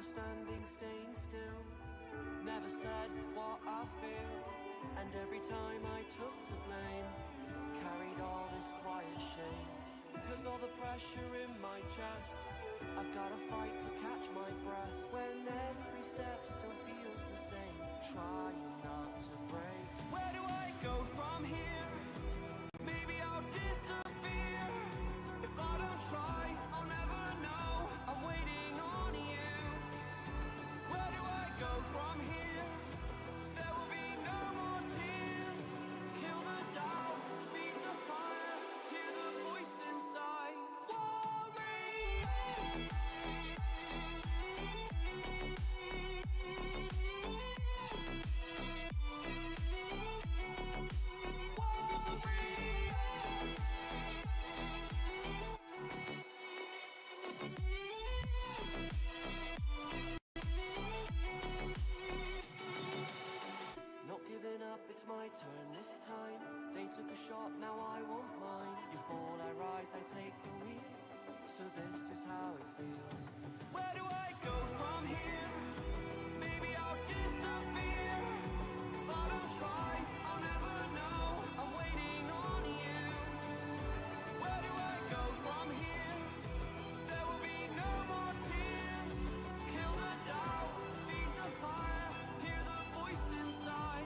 was standing, staying still, never said what I feel. And every time I took the blame, carried all this quiet shame. Cause all the pressure in my chest, I've gotta fight to catch my breath. When every step still feels the same, trying not to break. Where do I go from here? Maybe I'll disappear. If I don't try, I'll never know. I'm waiting on you. Where do I go from here? There will be no more tears. Kill the doubt, feed the fire, hear the voice inside. It's my turn this time. They took a shot, now I want mine. You fall, I rise, I take the wheel. So this is how it feels. Where do I go from here? Maybe I'll disappear. If I don't try, I'll never know. I'm waiting on you. Where do I go from here? There will be no more tears. Kill the doubt, feed the fire, hear the voice inside.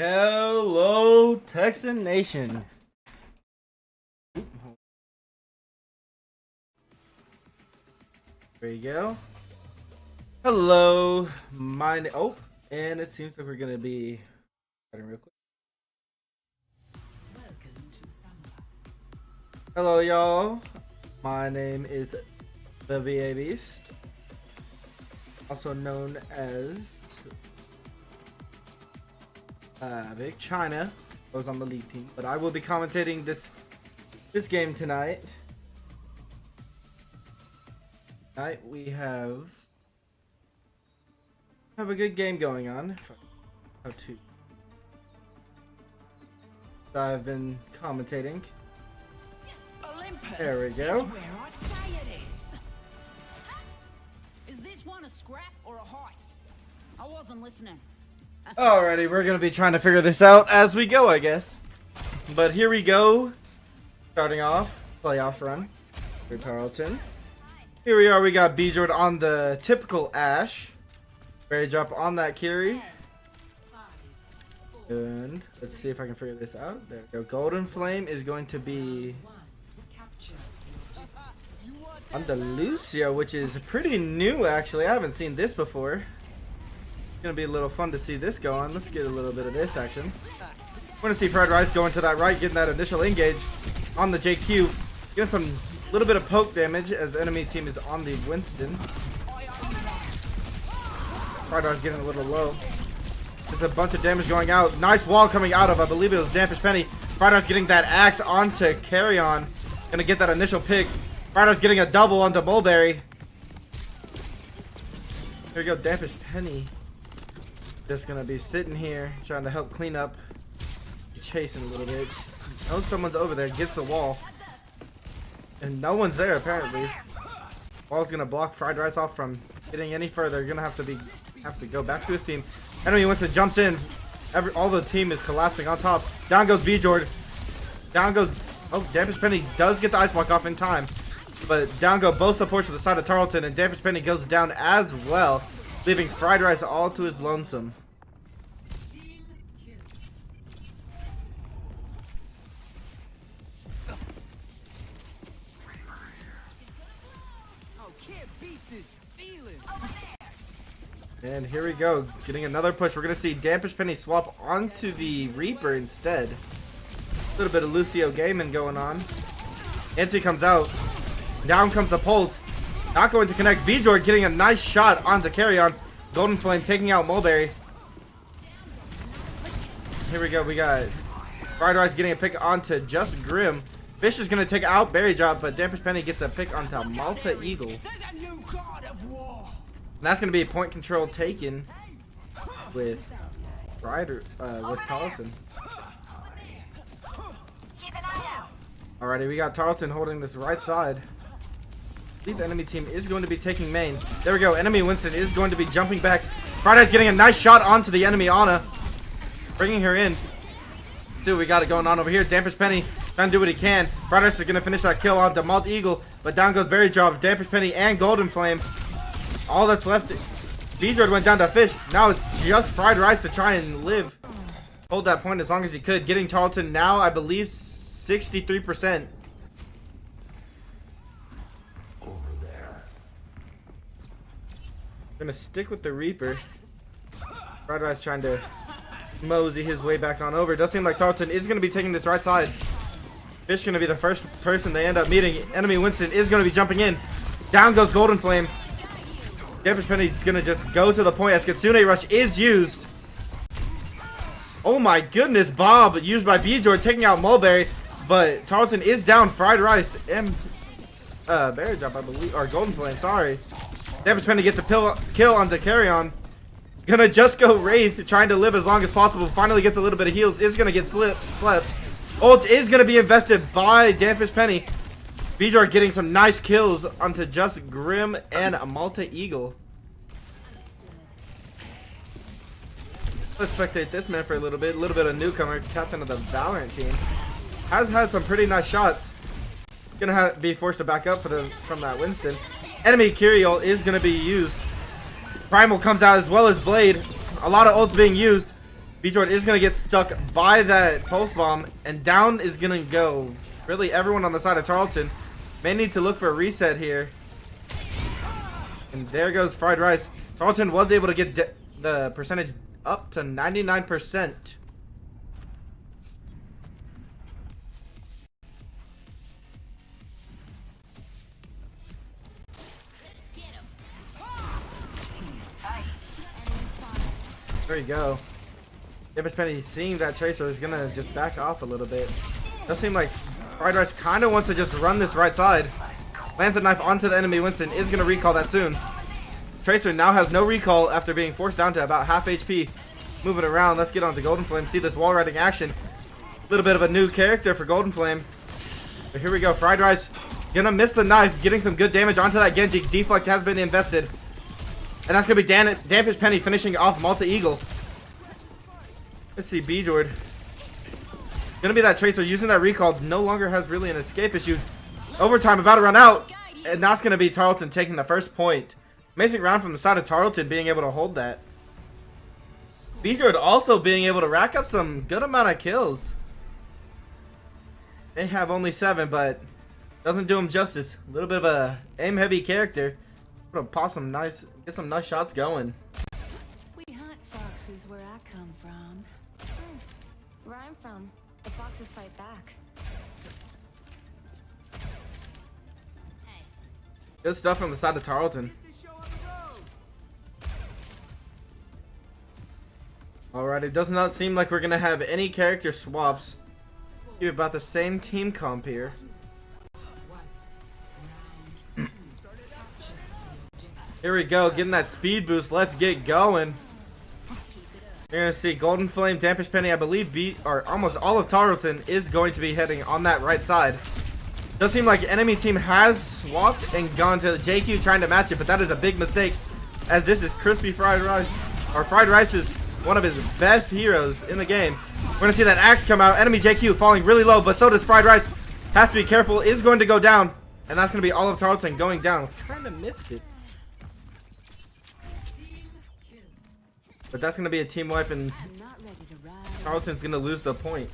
Hello, Texan Nation. There you go. Hello, and it seems like we're gonna be starting real quick. Hello, y'all. My name is the VA Beast, also known as Big China. I was on the lead team, but I will be commentating this game tonight. Tonight we have a good game going on. How to? I've been commentating. Olympus There we go. is where I say it is. Is this one a scrap or a heist? I wasn't listening. Alrighty, we're gonna be trying to figure this out as we go, I guess. But here we go. Starting off, playoff run for Tarleton. Here we are, we got B-Jord on the typical Ashe. Ready to drop on that carry. And let's see if I can figure this out. There we go. Golden Flame is going to be on the Lucio, which is pretty new actually. I haven't seen this before. It's gonna be a little fun to see this go on. Let's get a little bit of this action. We're gonna see Fred Rice going to that right, getting that initial engage on the JQ. Getting some little bit of poke damage as the enemy team is on the Winston. Fred Rice getting a little low. There's a bunch of damage going out. Nice wall coming out of, I believe it was Dampish Penny. Fred Rice getting that axe onto Carry On. Gonna get that initial pick. Fred Rice getting a double onto Mulberry. Here we go, Dampish Penny. Just gonna be sitting here trying to help clean up, chasing a little bit. Oh, someone's over there, gets the wall, and no one's there apparently. Wall's gonna block Fried Rice off from getting any further. Gonna have to go back to his team. Enemy Winston jumps in. All the team is collapsing on top. Down goes B-Jord. Down goes. Oh, Dampish Penny does get the ice block off in time, but down go both supports to the side of Tarleton, and Dampish Penny goes down as well, leaving Fried Rice all to his lonesome. And here we go, getting another push. We're going to see Dampish Penny swap onto the Reaper instead. A little bit of Lucio gaming going on. Anti comes out. Down comes the Pulse. Not going to connect. B-Jord getting a nice shot onto Carry On. Golden Flame taking out Mulberry. Here we go, we got Fried Rice getting a pick onto Just Grim. Fish is going to take out Berry Drop, but Dampish Penny gets a pick onto Malta Eagle. And that's going to be a point control taken with Tarleton. Alrighty, we got Tarleton holding this right side. I believe the enemy team is going to be taking main. There we go. Enemy Winston is going to be jumping back. Friday's getting a nice shot onto the enemy Ana, bringing her in. Let's see what we got going on over here. Dampish Penny trying to do what he can. Friday's is going to finish that kill onto Malta Eagle, but down goes Berry Drop, Dampish Penny, and Golden Flame. All that's left, B-Jord went down to Fish. Now it's just Fried Rice to try and live. Hold that point as long as he could. Getting Tarleton now, I believe, 63%. Over there. Gonna stick with the Reaper. Fried Rice trying to mosey his way back on over. Does seem like Tarleton is gonna be taking this right side. Fish gonna be the first person they end up meeting. Enemy Winston is gonna be jumping in. Down goes Golden Flame. Dampish Penny's gonna just go to the point as Kitsune Rush is used. Oh my goodness, Bob used by B-Jord taking out Mulberry, but Tarleton is down Fried Rice and Berry Drop, I believe, or Golden Flame, sorry. Dampish Penny gets a kill onto Carry On. Gonna just go Wraith, trying to live as long as possible. Finally gets a little bit of heals, is gonna get slept. Ult is gonna be invested by Dampish Penny. B-Jord getting some nice kills onto Just Grim and a Malta Eagle. Let's spectate this man for a little bit. A newcomer, captain of the Valorant team. Has had some pretty nice shots. Gonna be forced to back up from that Winston. Enemy Kyriel is gonna be used. Primal comes out as well as Blade. A lot of ults being used. B-Jordan is going to get stuck by that pulse bomb, and down is going to go really everyone on the side of Tarleton. May need to look for a reset here. And there goes Fried Rice. Tarleton was able to get the percentage up to 99%. There you go. Damage Penny seeing that Tracer is going to just back off a little bit. Does seem like Fried Rice kind of wants to just run this right side. Lands a knife onto the enemy. Winston is going to recall that soon. Tracer now has no recall after being forced down to about half HP. Moving around. Let's get on to Golden Flame. See this wall riding action. A little bit of a new character for Golden Flame. But here we go. Fried Rice gonna miss the knife. Getting some good damage onto that Genji. Deflect has been invested. And that's gonna be Dampish Penny finishing off Malta Eagle. Let's see, B-Jord. Gonna be that Tracer using that recall. No longer has really an escape issue. Overtime about to run out. And that's gonna be Tarleton taking the first point. Amazing round from the side of Tarleton being able to hold that. B-Jord also being able to rack up some good amount of kills. They have only 7, but doesn't do him justice. A little bit of a aim heavy character. Gonna pop some nice, get some nice shots going. We hunt foxes where I come from. Where I'm from, the foxes fight back. Hey. Good stuff from the side of Tarleton. Alright, it does not seem like we're gonna have any character swaps. You're about the same team comp here. Here we go, getting that speed boost. Let's get going. You're gonna see Golden Flame, Dampish Penny, I believe almost all of Tarleton is going to be heading on that right side. Does seem like enemy team has swapped and gone to JQ trying to match it, but that is a big mistake, as this is Crispy Fried Rice. Or Fried Rice is one of his best heroes in the game. We're gonna see that axe come out. Enemy JQ falling really low, but so does Fried Rice. Has to be careful, is going to go down. And that's gonna be all of Tarleton going down. Kinda missed it. But that's gonna be a team wipe, and Tarleton's gonna lose the point.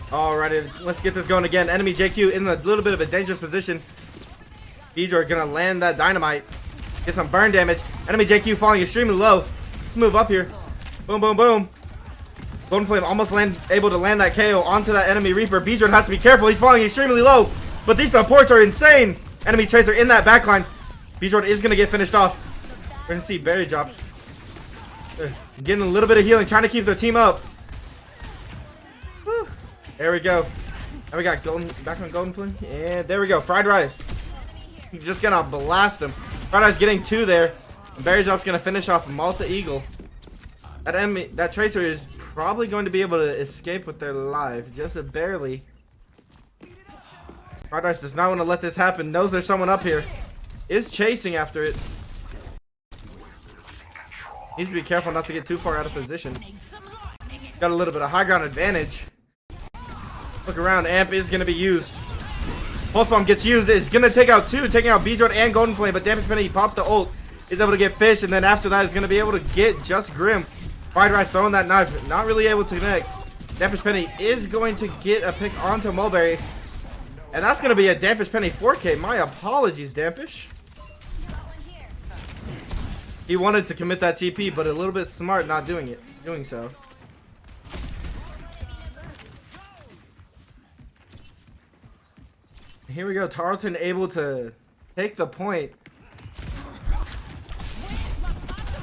Alrighty, let's get this going again. Enemy JQ in a little bit of a dangerous position. B-Jord gonna land that dynamite. Get some burn damage. Enemy JQ falling extremely low. Let's move up here. Boom, boom, boom. Golden Flame almost able to land that KO onto that enemy Reaper. B-Jord has to be careful. He's falling extremely low. But these supports are insane. Enemy Tracer in that backline. B-Jord is gonna get finished off. We're gonna see Berry drop. Getting a little bit of healing, trying to keep the team up. Whew. There we go. Now we got back on Golden Flame. And there we go. Fried Rice. Just gonna blast him. Fried Rice getting 2 there. And Berry Drop's gonna finish off Malta Eagle. That Tracer is probably going to be able to escape with their life. Just barely. Fried Rice does not want to let this happen. Knows there's someone up here. Is chasing after it. Needs to be careful not to get too far out of position. Got a little bit of high ground advantage. Look around. Amp is gonna be used. Pulse Bomb gets used. It's gonna take out 2, taking out B-Jord and Golden Flame, but Dampish Penny popped the ult. Is able to get Fish, and then after that is gonna be able to get Just Grim. Fried Rice throwing that knife, not really able to connect. Dampish Penny is going to get a pick onto Mulberry. And that's gonna be a Dampish Penny 4K. My apologies, Dampish. He wanted to commit that TP, but a little bit smart not doing so. Here we go, Tarleton able to take the point.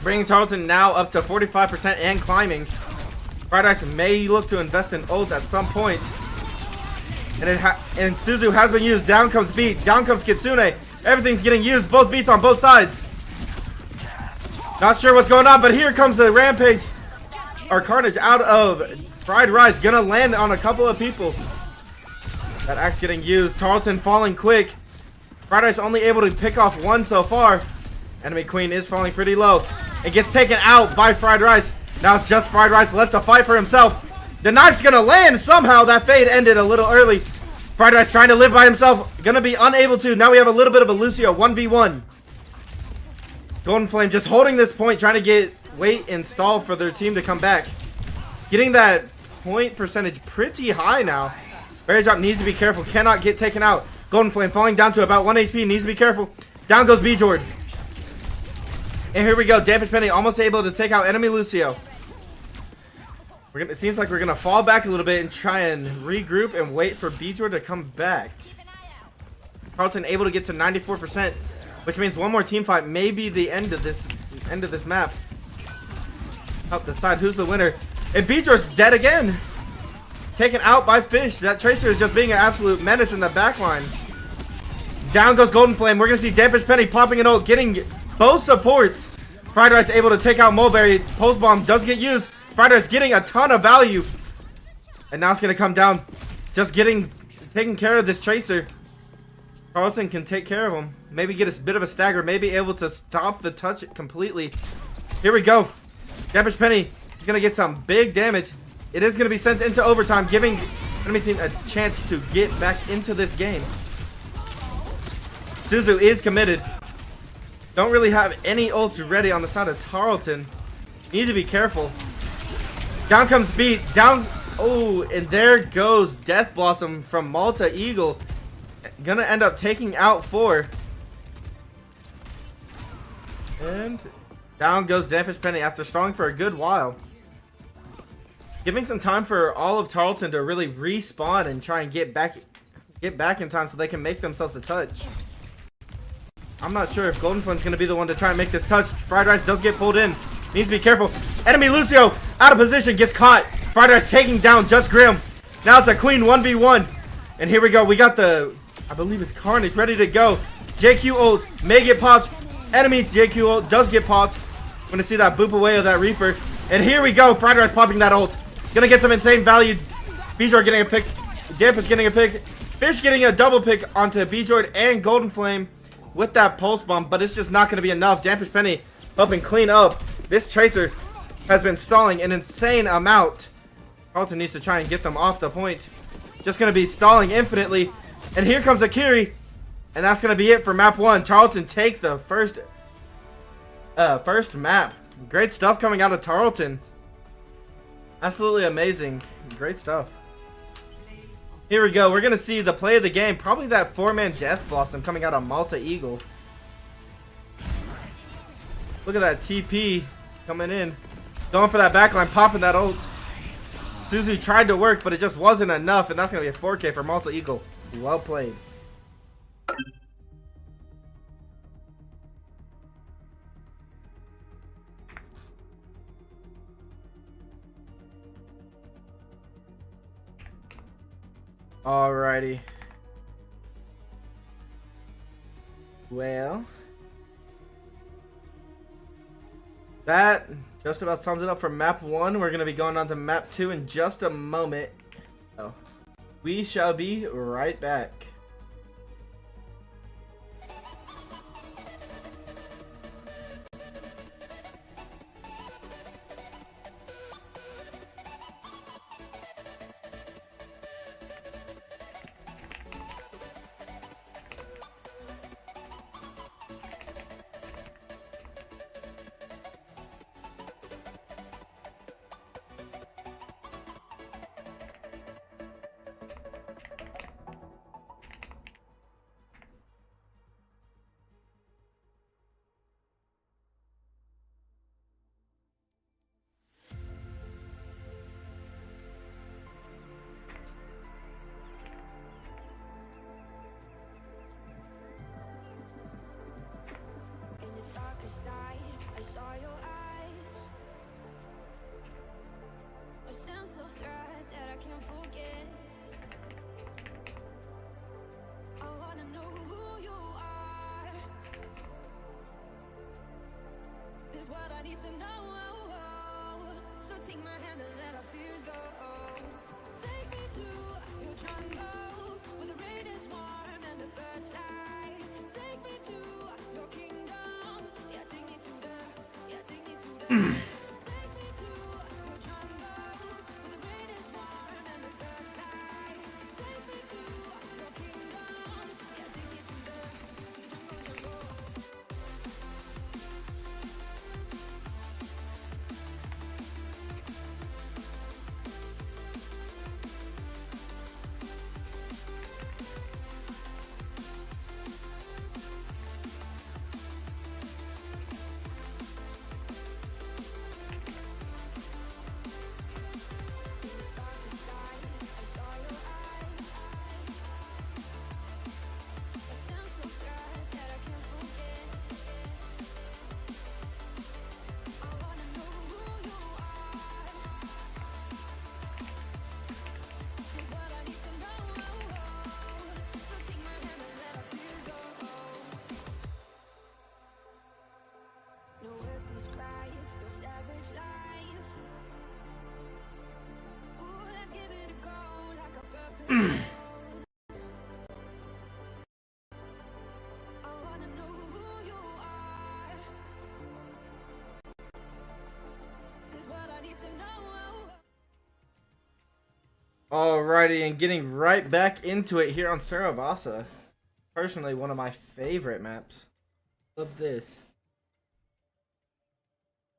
Bringing Tarleton now up to 45% and climbing. Fried Rice may look to invest in ult at some point. And Suzu has been used. Down comes Beat. Down comes Kitsune. Everything's getting used. Both beats on both sides. Not sure what's going on, but here comes the Rampage. Or Carnage out of Fried Rice. Gonna land on a couple of people. That axe getting used. Tarleton falling quick. Fried Rice only able to pick off 1 so far. Enemy Queen is falling pretty low. It gets taken out by Fried Rice. Now it's just Fried Rice left to fight for himself. The knife's gonna land somehow. That fade ended a little early. Fried Rice trying to live by himself. Gonna be unable to. Now we have a little bit of a Lucio 1v1. Golden Flame just holding this point, trying to wait and stall for their team to come back. Getting that point percentage pretty high now. Barrier drop needs to be careful. Cannot get taken out. Golden Flame falling down to about 1 HP. Needs to be careful. Down goes B-Jord. And here we go. Damage Penny almost able to take out enemy Lucio. It seems like we're going to fall back a little bit and try and regroup and wait for B-Jord to come back. Tarleton able to get to 94%, which means one more team fight may be the end of this map. Help decide who's the winner. And B-Jord's dead again. Taken out by Fish. That Tracer is just being an absolute menace in the backline. Down goes Golden Flame. We're going to see Dampers Penny popping an ult, getting both supports. Fried Rice able to take out Mulberry. Pulse Bomb does get used. Fried Rice getting a ton of value. And now it's going to come down. Just taking care of this Tracer. Tarleton can take care of him. Maybe get a bit of a stagger. Maybe able to stop the touch completely. Here we go. Dampers Penny is going to get some big damage. It is going to be sent into overtime, giving enemy team a chance to get back into this game. Suzu is committed. Don't really have any ults ready on the side of Tarleton. Need to be careful. Down comes B. Down. Oh, and there goes Death Blossom from Malta Eagle. Gonna end up taking out 4. And down goes Dampers Penny after stalling for a good while. Giving some time for all of Tarleton to really respawn and try and get back in time so they can make themselves a touch. I'm not sure if Golden Flame's going to be the one to try and make this touch. Fried Rice does get pulled in. Needs to be careful. Enemy Lucio out of position, gets caught. Fried Rice taking down Just Grim. Now it's a Queen 1v1. And here we go. We got the, I believe it's Carnage, ready to go. JQ ult may get popped. Enemy JQ ult does get popped. I'm going to see that boop away of that Reaper. And here we go. Fried Rice popping that ult. Gonna get some insane value. B-Jord getting a pick. Dampus getting a pick. Fish getting a double pick onto B-Jord and Golden Flame with that pulse bomb, but it's just not gonna be enough. Dampus Penny helping clean up. This Tracer has been stalling an insane amount. Tarleton needs to try and get them off the point. Just gonna be stalling infinitely. And here comes Akiri. And that's gonna be it for map 1. Tarleton take the first map. Great stuff coming out of Tarleton. Absolutely amazing. Great stuff. Here we go. We're going to see the play of the game. Probably that 4-man Death Blossom coming out of Malta Eagle. Look at that TP coming in. Going for that backline. Popping that ult. Suzu tried to work, but it just wasn't enough. And that's going to be a 4K for Malta Eagle. Well played. Alrighty. Well, that just about sums it up for map 1. We're going to be going on to map 2 in just a moment. So, we shall be right back. Night, I saw your eyes, a sense of threat that I can't forget. I wanna know who you are. This is what I need to know. So take my hand and let our fears go. Take me to your jungle where the rain is warm and the birds fly. Take me to your kingdom. I wanna know who you are. Is what I need to know. Alrighty, and getting right back into it here on Saravasa. Personally, one of my favorite maps. Love this.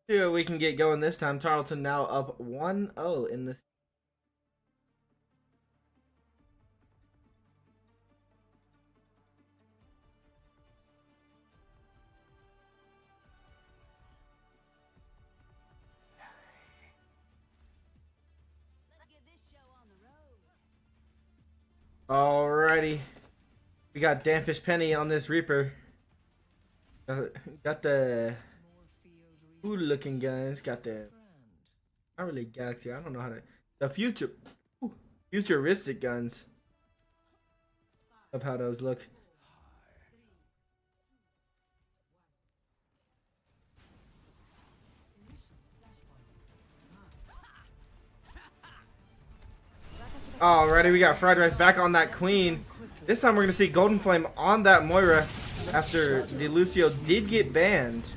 See what we can get going this time. Tarleton now up 1-0 in this. Alrighty. We got Dampish Penny on this Reaper. Got the cool looking guns. Got the not really Galaxy. I don't know how to the futuristic guns. Of how those look. Alrighty, we got Fried Rice back on that Queen. This time we're going to see Golden Flame on that Moira after the Lucio did get banned.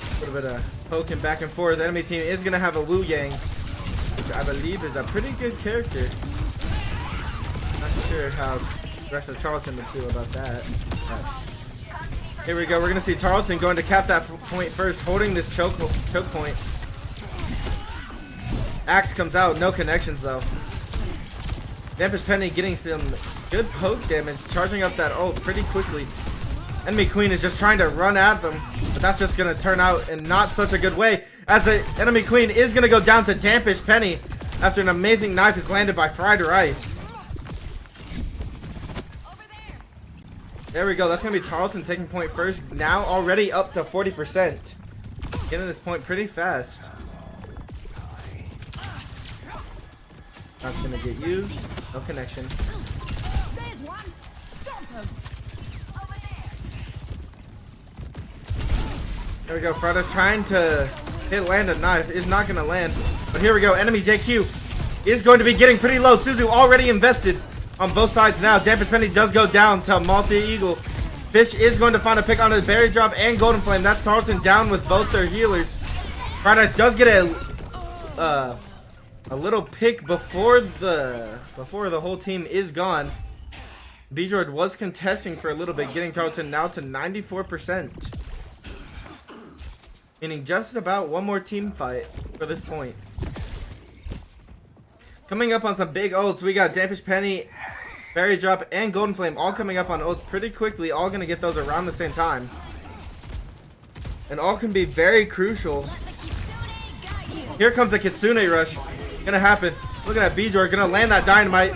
A little bit of poking back and forth. The enemy team is going to have a Wu Yang, which I believe is a pretty good character. Not sure how the rest of Tarleton would feel about that. But here we go. We're going to see Tarleton going to cap that point first, holding this choke point. Axe comes out, no connections though. Dampish Penny getting some good poke damage, charging up that ult pretty quickly. Enemy Queen is just trying to run at them, but that's just going to turn out in not such a good way, as the enemy Queen is going to go down to Dampish Penny after an amazing knife is landed by Fried Rice. There we go, that's going to be Tarleton taking point first, now already up to 40%. Getting this point pretty fast. That's gonna get used. No connection. There's one. Stop him. Over there. There we go. Frodo's trying to hit land a knife. Is not gonna land. But here we go. Enemy JQ is going to be getting pretty low. Suzu already invested on both sides now. Dampish Penny does go down to multi-eagle. Fish is going to find a pick on his berry drop and Golden Flame. That's Tarleton down with both their healers. Frodo does get a little pick before the whole team is gone. B-Jord was contesting for a little bit, getting Tarleton now to 94%. Meaning just about one more team fight for this point. Coming up on some big ults, we got Dampish Penny, Berry Drop, and Golden Flame all coming up on ults pretty quickly. All going to get those around the same time. And all can be very crucial. Here comes a Kitsune Rush. Gonna happen. Look at that B-Jord. Gonna land that dynamite.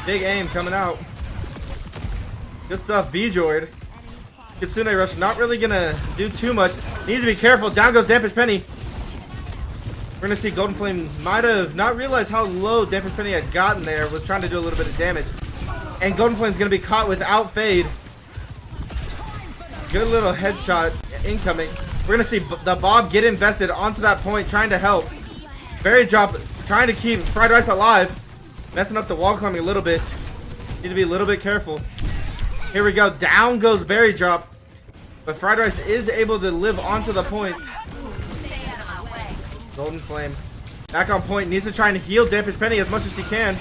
Big aim coming out. Good stuff, B-Jord. Kitsune Rush not really gonna do too much. Need to be careful. Down goes Dampish Penny. We're gonna see Golden Flame might have not realized how low Dampish Penny had gotten there. Was trying to do a little bit of damage. And Golden Flame's gonna be caught without fade. Good little headshot incoming. We're gonna see the Bob get invested onto that point, trying to help. Berry Drop trying to keep Fried Rice alive. Messing up the wall climbing a little bit. Need to be a little bit careful. Here we go. Down goes Berry Drop. But Fried Rice is able to live onto the point. Golden Flame back on point. Needs to try and heal Dampish Penny as much as she can.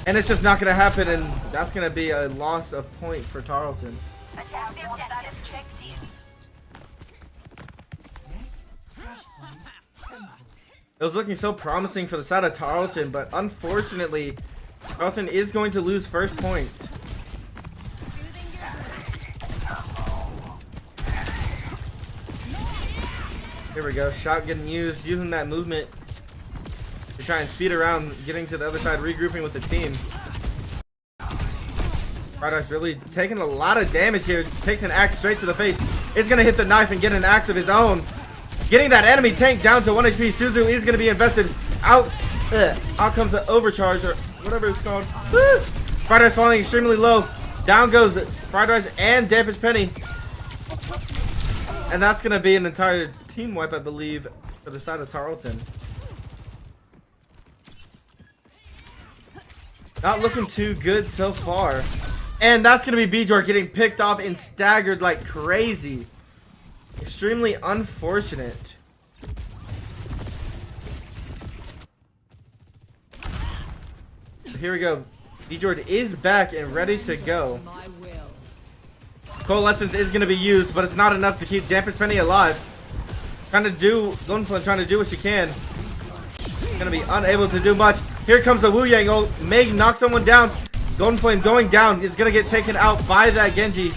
And it's just not going to happen. And that's going to be a loss of point for Tarleton. It was looking so promising for the side of Tarleton, but unfortunately, Tarleton is going to lose first point. Here we go. Shot getting used, using that movement to try and speed around, getting to the other side, regrouping with the team. Fried really taking a lot of damage here. Takes an axe straight to the face. Is going to hit the knife and get an axe of his own. Getting that enemy tank down to 1 HP. Suzu is going to be invested. Out comes the overcharge or whatever it's called. Fried Rice falling extremely low. Down goes Fried Rice and Dampish Penny. And that's going to be an entire team wipe, I believe, for the side of Tarleton. Not looking too good so far. And that's going to be Bjork getting picked off and staggered like crazy. Extremely unfortunate. Here we go. Bjork is back and ready to go. My will. Coalescence is going to be used, but it's not enough to keep Dampish Penny alive. Golden Flame trying to do what she can. Going to be unable to do much. Here comes the Wu Yang ult. Meg knocks someone down. Golden Flame going down is going to get taken out by that Genji.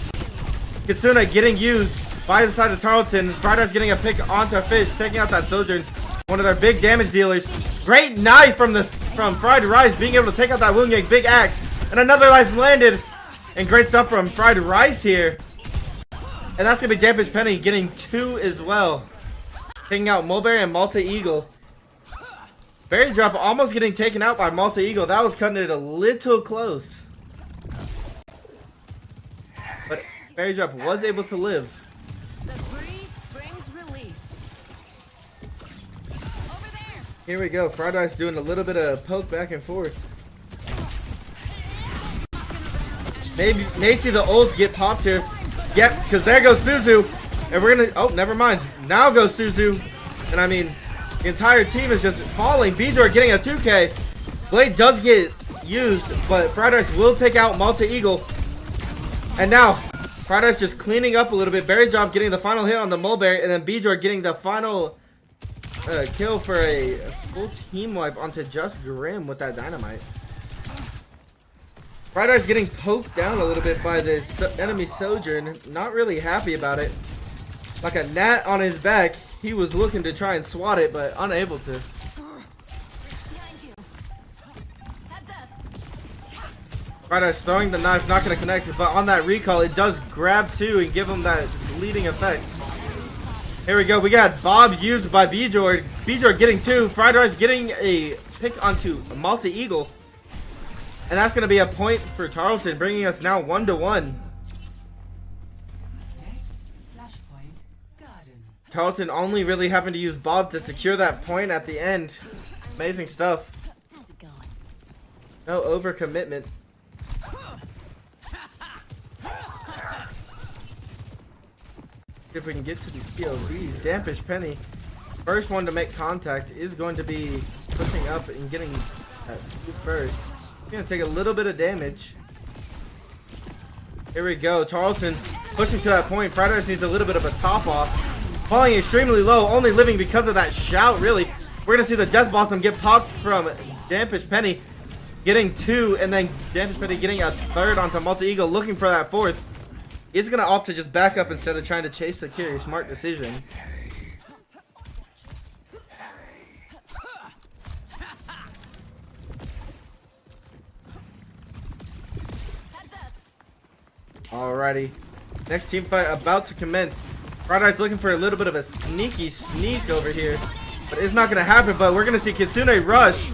Kitsune getting used by the side of Tarleton. Fried Rice getting a pick onto Fish, taking out that Sojourn. One of their big damage dealers. Great knife from Fried Rice, being able to take out that Wu Yang. Big axe. And another life landed. And great stuff from Fried Rice here. And that's going to be Dampish Penny getting 2 as well. Taking out Mulberry and Malta Eagle. Berry Drop almost getting taken out by Malta Eagle. That was cutting it a little close. But Berry Drop was able to live. The breeze brings relief. Over there. Here we go. Fried Rice doing a little bit of poke back and forth. Maybe may see the ult get popped here. Yep, because there goes Suzu. And we're going to... Oh, never mind. Now goes Suzu. And I mean... The entire team is just falling. Bjork getting a 2K. Blade does get used, but Fried Rice will take out Malta Eagle. And now, Fried Rice just cleaning up a little bit. Berry Drop getting the final hit on the Mulberry, and then Bjork getting the final kill for a full team wipe onto Just Grim with that dynamite. Fried Rice getting poked down a little bit by this enemy Sojourn. Not really happy about it. Like a gnat on his back. He was looking to try and swat it, but unable to. Fried Rice throwing the knife, not going to connect, but on that recall, it does grab 2 and give him that bleeding effect. Here we go. We got Bob used by Bjork. Bjork getting 2. Fried Rice getting a pick onto Malta Eagle. And that's going to be a point for Tarleton, bringing us now 1-1. Tarleton only really having to use Bob to secure that point at the end. Amazing stuff. How's it going? No overcommitment. If we can get to these POVs, Dampish Penny, first one to make contact, is going to be pushing up and getting that first. He's going to take a little bit of damage. Here we go. Tarleton pushing to that point. Fried Rice needs a little bit of a top off. Falling extremely low, only living because of that shout, really. We're going to see the Death Blossom get popped from Dampish Penny, getting 2, and then Dampish Penny getting a 3rd onto Malta Eagle, looking for that 4th. He's going to opt to just back up instead of trying to chase the carry. Smart decision. Alrighty. Next team fight about to commence. Fried Rice looking for a little bit of a sneak over here. But it's not going to happen. But we're going to see Kitsune Rush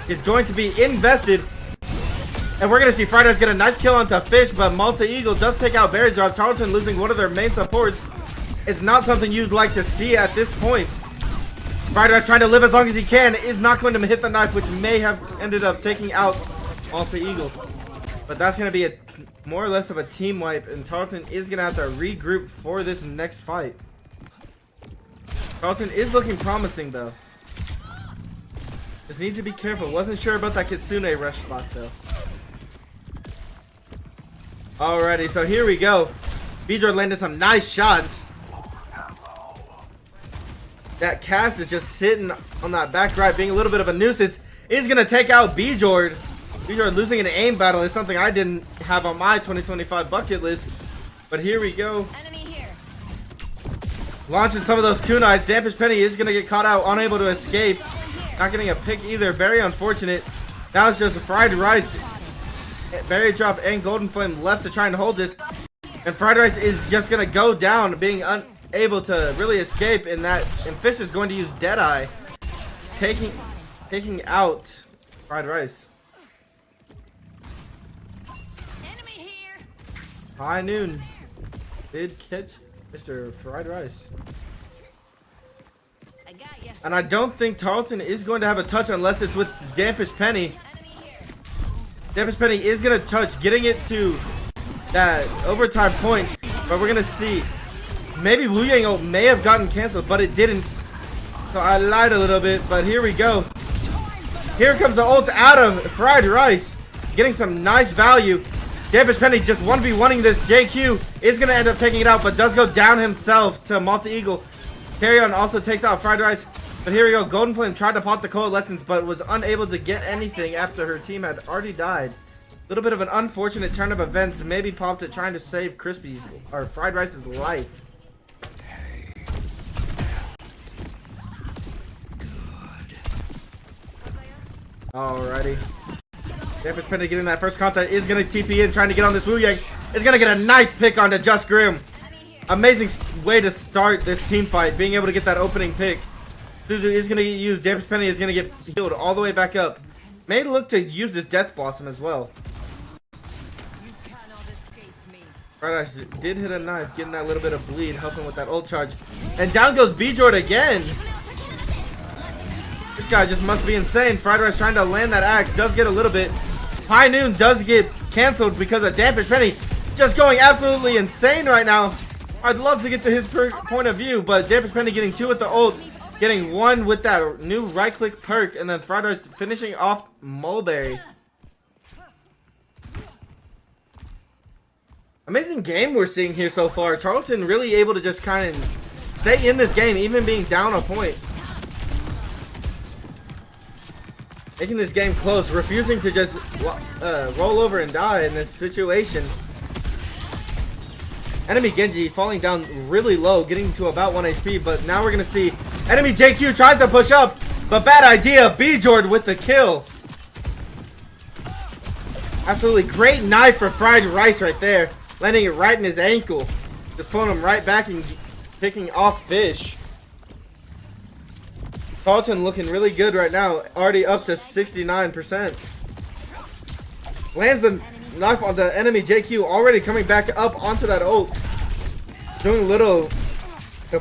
is going to be invested. And we're going to see Fried Rice get a nice kill onto Fish. But Malta Eagle does take out Berry Drop. Tarleton losing one of their main supports. It's not something you'd like to see at this point. Fried Rice trying to live as long as he can. Is not going to hit the knife, which may have ended up taking out Malta Eagle. But that's going to be a more or less of a team wipe, and Tarleton is going to have to regroup for this next fight. Tarleton is looking promising, though. Just need to be careful. Wasn't sure about that Kitsune rush spot, though. Alrighty, so here we go. Bjork landed some nice shots. That cast is just sitting on that back right, being a little bit of a nuisance. Is going to take out Bjork. Bjork losing an aim battle is something I didn't have on my 2025 bucket list. But here we go. Enemy here. Launching some of those kunais. Dampish Penny is going to get caught out, unable to escape. Not getting a pick either. Very unfortunate. Now it's just Fried Rice, Berry Drop, and Golden Flame left to try and hold this. And Fried Rice is just going to go down, being unable to really escape. And Fish is going to use Deadeye, taking out Fried Rice. High noon did catch Mr. Fried Rice. I got ya. And I don't think Tarleton is going to have a touch unless it's with Dampish Penny. Dampest Penny is gonna touch, getting it to that overtime point, but we're gonna see. Maybe Wu Yang ult may have gotten canceled, but it didn't. So I lied a little bit, but here we go. Here comes the ult out of Fried Rice, getting some nice value. Dampest Penny just 1v1ing this. JQ is going to end up taking it out, but does go down himself to Multi-Eagle. Carry On also takes out Fried Rice. But here we go. Golden Flame tried to pop the Coalescence, but was unable to get anything after her team had already died. A little bit of an unfortunate turn of events. Maybe popped it trying to save Crispy's or Fried Rice's life. Alrighty. Dampest Penny getting that first contact is going to TP in, trying to get on this Wu Yang. Is going to get a nice pick onto Just Grim. Amazing way to start this team fight, being able to get that opening pick. Suzu is going to get used. Dampest Penny is going to get healed all the way back up. May look to use this Death Blossom as well. Right, I did hit a knife, getting that little bit of bleed, helping with that ult charge. And down goes B-Jord again. This guy just must be insane. Fried Rice trying to land that axe. Does get a little bit. High Noon does get canceled because of Dampest Penny just going absolutely insane right now. I'd love to get to his point of view, but Dampest Penny getting 2 with the ult. Getting 1 with that new right click perk. And then Fried Rice finishing off Mulberry. Amazing game we're seeing here so far. Tarleton really able to just kind of stay in this game, even being down a point. Making this game close, refusing to just roll over and die in this situation. Enemy Genji falling down really low, getting to about 1 HP, but now we're going to see enemy JQ tries to push up, but bad idea. B-Jord with the kill. Absolutely great knife for Fried Rice right there, landing it right in his ankle. Just pulling him right back and picking off Fish. Tarleton looking really good right now, already up to 69%. Lands the knife on the enemy JQ, already coming back up onto that ult. Doing a little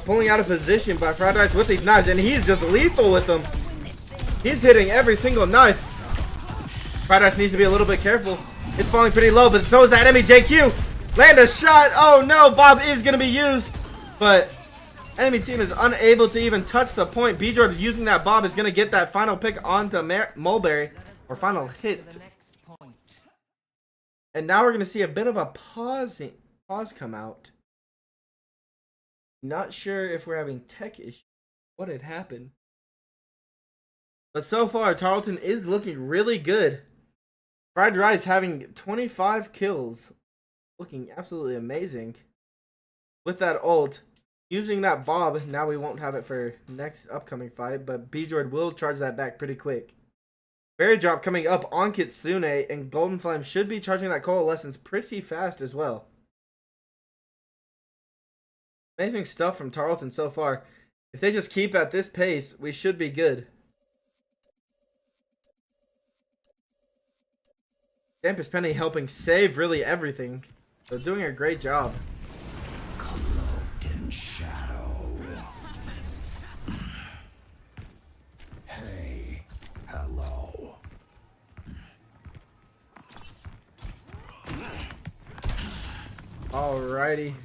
pulling out of position by Fried Rice with these knives, and he's just lethal with them. He's hitting every single knife. Fried Rice needs to be a little bit careful. It's falling pretty low, but so is that enemy JQ. Land a shot. Oh no, Bob is going to be used, but enemy team is unable to even touch the point. B-Jord using that Bob is going to get that final pick onto Mulberry, or final hit. And now we're going to see a bit of a pause come out. Not sure if we're having tech issues. What had happened? But so far, Tarleton is looking really good. Fried Rice having 25 kills. Looking absolutely amazing. With that ult. Using that Bob, now we won't have it for next upcoming fight, but B-Jord will charge that back pretty quick. Berry Drop coming up on Kitsune, and Golden Flame should be charging that Coalescence pretty fast as well. Amazing stuff from Tarleton so far. If they just keep at this pace, we should be good. Dampest Penny helping save really everything. So doing a great job. Shadow. Hey, hello. Alrighty.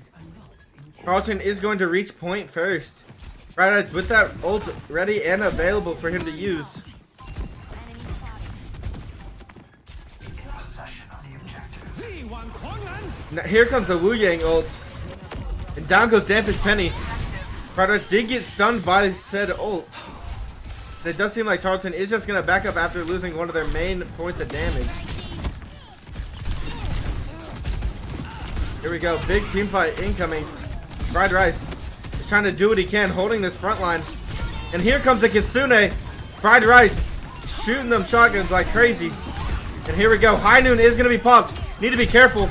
Tarleton is going to reach point first. Right, with that ult ready and available for him to use. Now, here comes the Wu Yang ult. And down goes Dampest Penny. Fried Rice did get stunned by said ult. And it does seem like Tarleton is just going to back up after losing one of their main points of damage. Here we go. Big team fight incoming. Fried Rice is trying to do what he can, holding this front line. And here comes the Kitsune. Fried Rice shooting them shotguns like crazy. And here we go. High Noon is going to be popped. Need to be careful.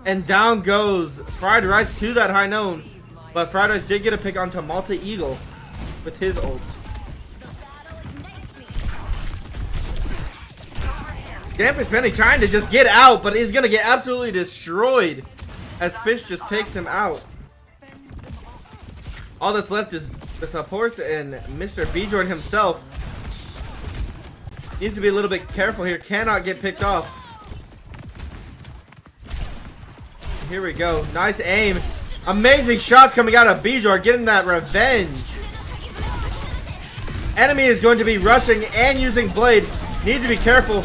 And down goes Fried Rice to that High Noon. But Fried Rice did get a pick onto Multi-Eagle with his ult. Dampest Penny trying to just get out, but he's going to get absolutely destroyed as Fish just takes him out. All that's left is the support and Mr. B-Jord himself. Needs to be a little bit careful here. Cannot get picked off. Here we go. Nice aim. Amazing shots coming out of Bijor, getting that revenge. Enemy is going to be rushing and using Blade. Need to be careful.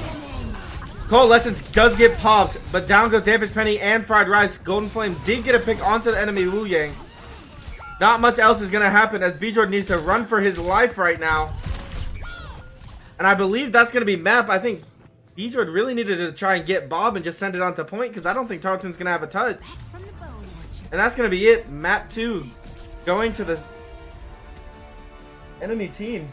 Coalescence does get popped, but down goes Dampest Penny and Fried Rice. Golden Flame did get a pick onto the enemy Wu Yang. Not much else is going to happen as Bijor needs to run for his life right now. And I believe that's going to be map. I think Bijor really needed to try and get Bob and just send it on to point because I don't think Tarleton's going to have a touch. And that's going to be it. Map 2 going to the enemy team.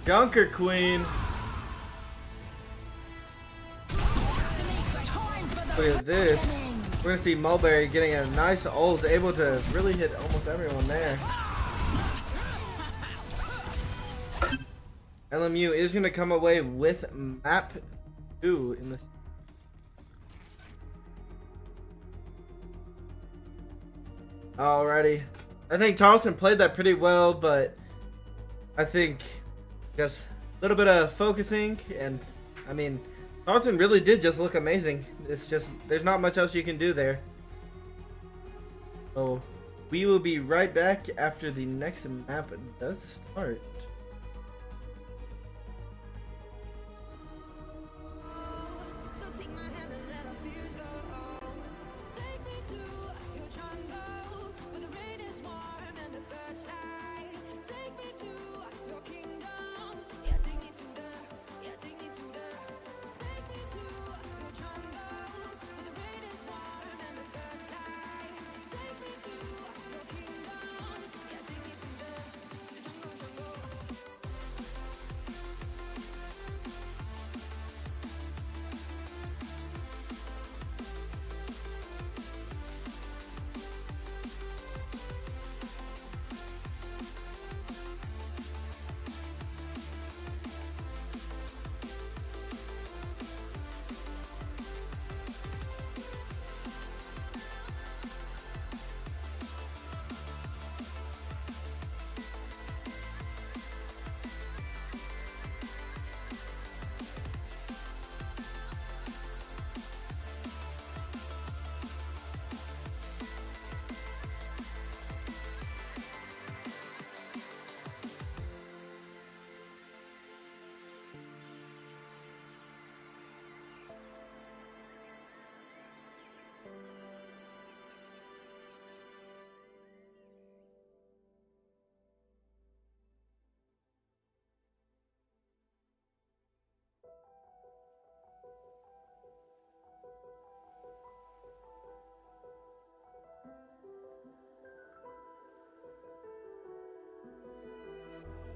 Junker Queen. Look at this. We're going to see Mulberry getting a nice ult, able to really hit almost everyone there. LMU is going to come away with map 2 in this. Alrighty. I think Tarleton played that pretty well, but I think just a little bit of focusing, and I mean, Tarleton really did just look amazing. It's just, there's not much else you can do there. So, we will be right back after the next map does start. So take my hand and let our fears go. Take me to your jungle, where the rain is warm and the birds fly. Take me to your kingdom. Yeah, take me to the, take me to the. Take me to your jungle, where the rain is warm and the birds fly. Take me to your kingdom. Yeah, take me to the jungle.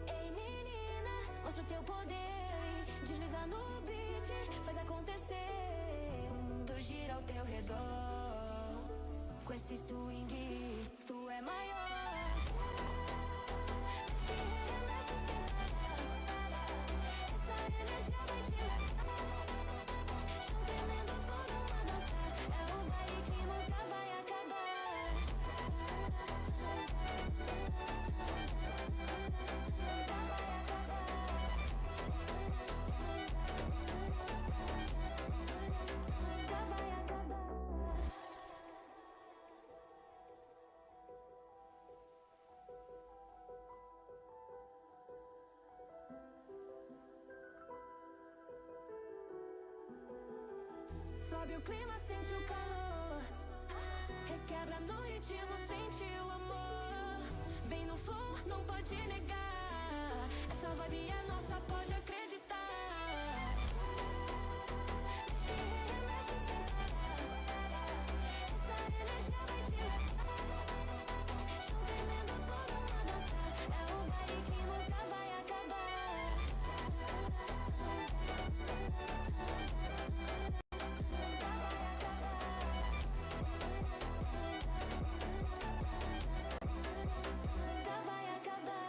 Ei menina, mostra o teu poder. Desliza no beat, faz acontecer. O mundo gira ao teu redor. Com esse swing, tu é maior. Mexe, remexe sem parar. Essa energia vai te levar. Chão tremendo, todo mundo dançar. É um baile que nunca vai acabar. Sobe o clima, sente o calor. Requebra no ritmo, sente o amor. Vem no flow, não pode negar. Essa vibe é nossa, pode acreditar. Mexe, remexe sem parar. Essa energia vai te levar. Chão tremendo, todo mundo dançar. É um baile que nunca vai acabar. Nunca vai acabar.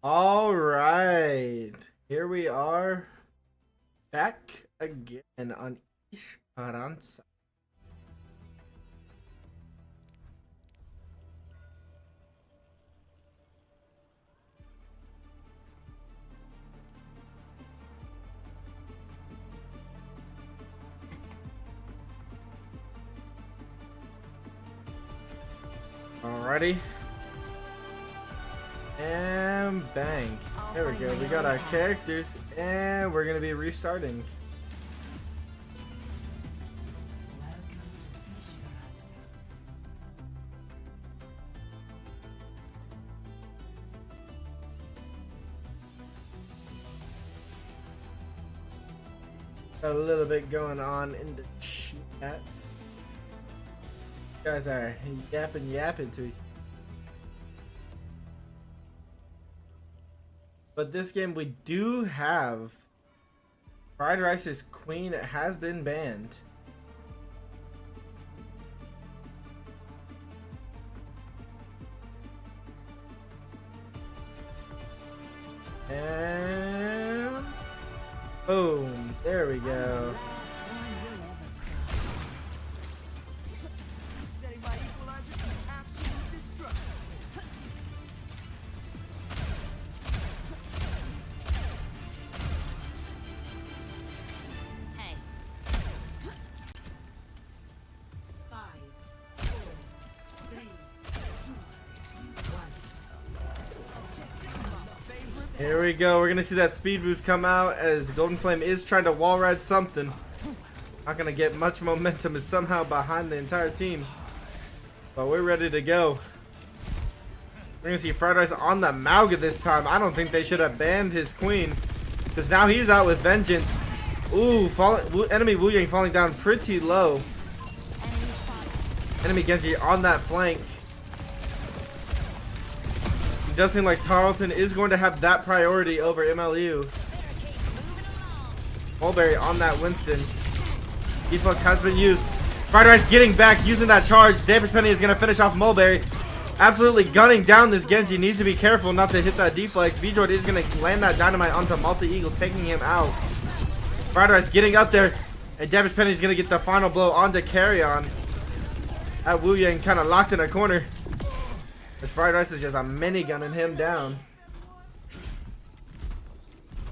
All right, here we are back again on Esperanza. Alrighty. And bang. There we go. We got our characters and we're going to be restarting. Got a little bit going on in the chat. You guys are yapping to each. But this game we do have Fried Rice's queen has been banned. And boom, there we go. Here we go. We're gonna see that speed boost come out as Golden Flame is trying to wall ride something. Not gonna get much momentum, is somehow behind the entire team. But we're ready to go. We're gonna see Fried Rice on the Mauga this time. I don't think they should have banned his queen, because now he's out with vengeance. Ooh, enemy Wu Yang falling down pretty low. Enemy Genji on that flank. It does seem like Tarleton is going to have that priority over MLU. Mulberry on that Winston. Deflect has been used. Fried Rice getting back, using that charge. Damage Penny is going to finish off Mulberry. Absolutely gunning down this Genji. Needs to be careful not to hit that deflect. V-Droid is going to land that dynamite onto Multi-Eagle, taking him out. Fried Rice getting up there. And Damage Penny is going to get the final blow onto Carry-On. That Wu Yang kind of locked in a corner. This Fried Rice is just a minigunning him down.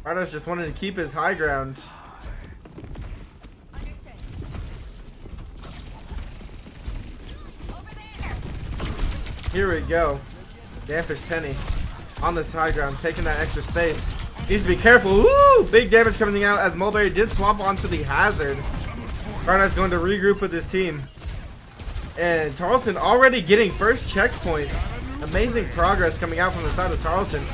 Fried Rice just wanted to keep his high ground. Here we go. Damper's Penny on this high ground, taking that extra space. Needs to be careful. Woo! Big damage coming out as Mulberry did swap onto the Hazard. Fried Rice going to regroup with his team. And Tarleton already getting first checkpoint. Amazing progress coming out from the side of Tarleton.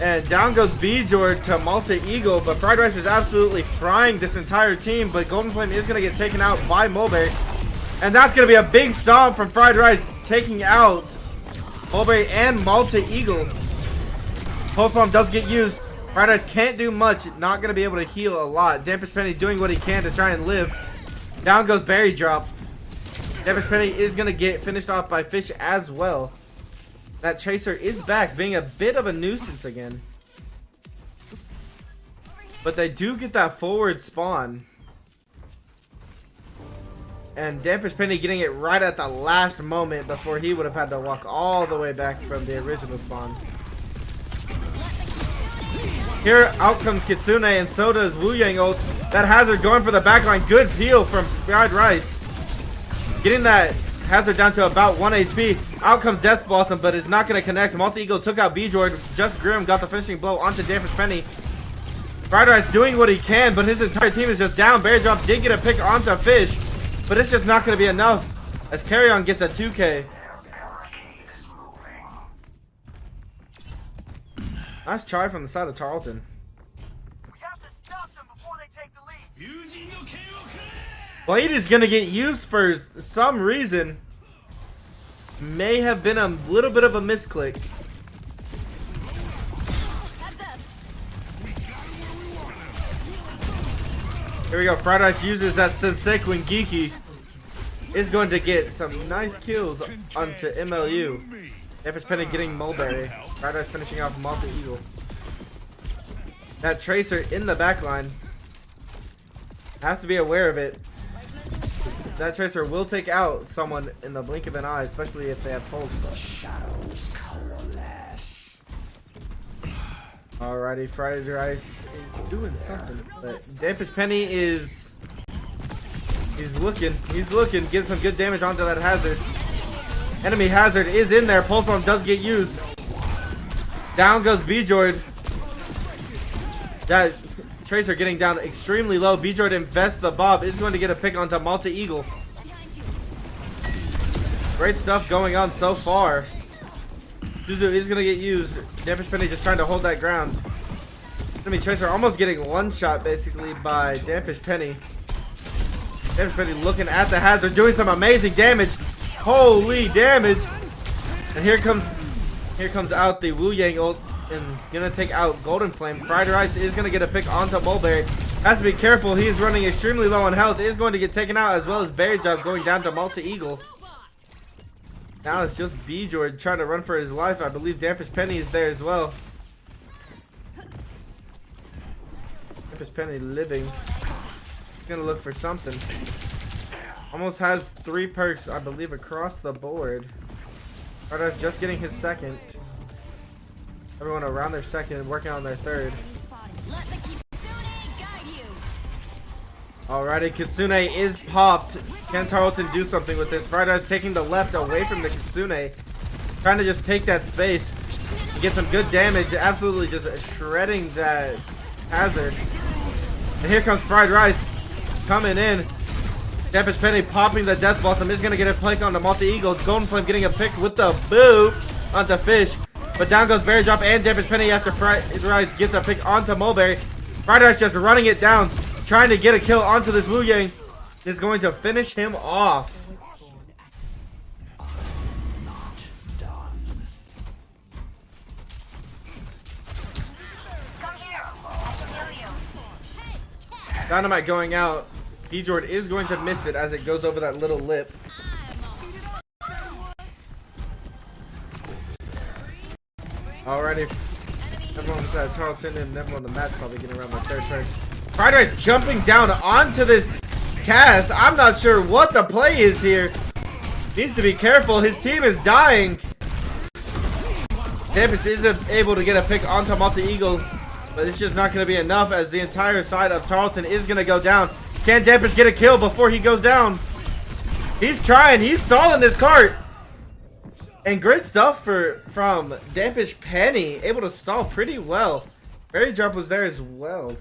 And down goes B-Jord to Multi-Eagle, but Fried Rice is absolutely frying this entire team, but Golden Flame is going to get taken out by Mulberry. And that's going to be a big stomp from Fried Rice, taking out Mulberry and Multi-Eagle. Pulse Bomb does get used. Fried Rice can't do much, not going to be able to heal a lot. Damper's Penny doing what he can to try and live. Down goes Berry Drop. Damper's Penny is going to get finished off by Fish as well. That Tracer is back, being a bit of a nuisance again. But they do get that forward spawn. And Damper's Penny getting it right at the last moment before he would have had to walk all the way back from the original spawn. Here out comes Kitsune, and so does Wu Yang ult. That Hazard going for the backline. Good peel from Fried Rice. Getting that Hazard down to about 1 HP. Out comes Death Blossom, but it's not going to connect. Multi-Eagle took out B-Jord. Just Grim got the finishing blow onto Damper's Penny. Fried Rice doing what he can, but his entire team is just down. Berry Drop did get a pick onto Fish, but it's just not going to be enough as Carry-On gets a 2K. Nice try from the side of Tarleton. We have to stop them before they take the lead. Blade is going to get used for some reason. May have been a little bit of a misclick. Here we go. Fried Rice uses that Sensei when Geeky is going to get some nice kills onto MLU. Damage Penny getting Mulberry. Fried Rice finishing off Malta Eagle. That Tracer in the back line. Have to be aware of it. That Tracer will take out someone in the blink of an eye, especially if they have pulse. Shadows coalesce. Alrighty, Fried Rice is doing something, but Dampest Penny is he's looking, getting some good damage onto that hazard. Enemy hazard is in there. Pulse bomb does get used. Down goes Bjord. That Tracer getting down extremely low. Bjord invests the Bob. Is going to get a pick onto Malta Eagle. Great stuff going on so far. Zuzu is going to get used. Dampest Penny just trying to hold that ground. Enemy Tracer almost getting one shot basically by Dampest Penny. Dampest Penny looking at the hazard, doing some amazing damage. Holy damage! And here comes out the Wu Yang ult and gonna take out Golden Flame. Fried Rice is gonna get a pick onto Mulberry. Has to be careful. He is running extremely low on health. Is going to get taken out, as well as Berry Job going down to Malta Eagle. Now it's just Bjord trying to run for his life. I believe Dampest Penny is there as well. Dampest Penny living. He's gonna look for something. Almost has 3 perks, I believe, across the board. Fried Rice just getting his second. Everyone around their second, working on their third. Alrighty, Kitsune is popped. Can Tarleton do something with this? Fried Rice taking the left away from the Kitsune. Trying to just take that space. Get some good damage. Absolutely just shredding that hazard. And here comes Fried Rice coming in. Dampest Penny popping the Death Blossom. Is going to get a pick on the Malta Eagle. Golden Flame getting a pick with the boo onto Fish. But down goes Berry Drop and Dampest Penny after Fried Rice gets a pick onto Mulberry. Fried Rice just running it down. Trying to get a kill onto this Wu Yang. Is going to finish him off. Dynamite going out. Bjord is going to miss it as it goes over that little lip. Alrighty. Everyone's at Tarleton and everyone on the match probably getting around my third turn. Fried Rice jumping down onto this cast. I'm not sure what the play is here. Needs to be careful. His team is dying. Dampest isn't able to get a pick onto Malta Eagle, but it's just not going to be enough as the entire side of Tarleton is going to go down. Can Dampest get a kill before he goes down? He's trying. He's stalling this cart. And great stuff from Dampest Penny. Able to stall pretty well. Berry Drop was there as well.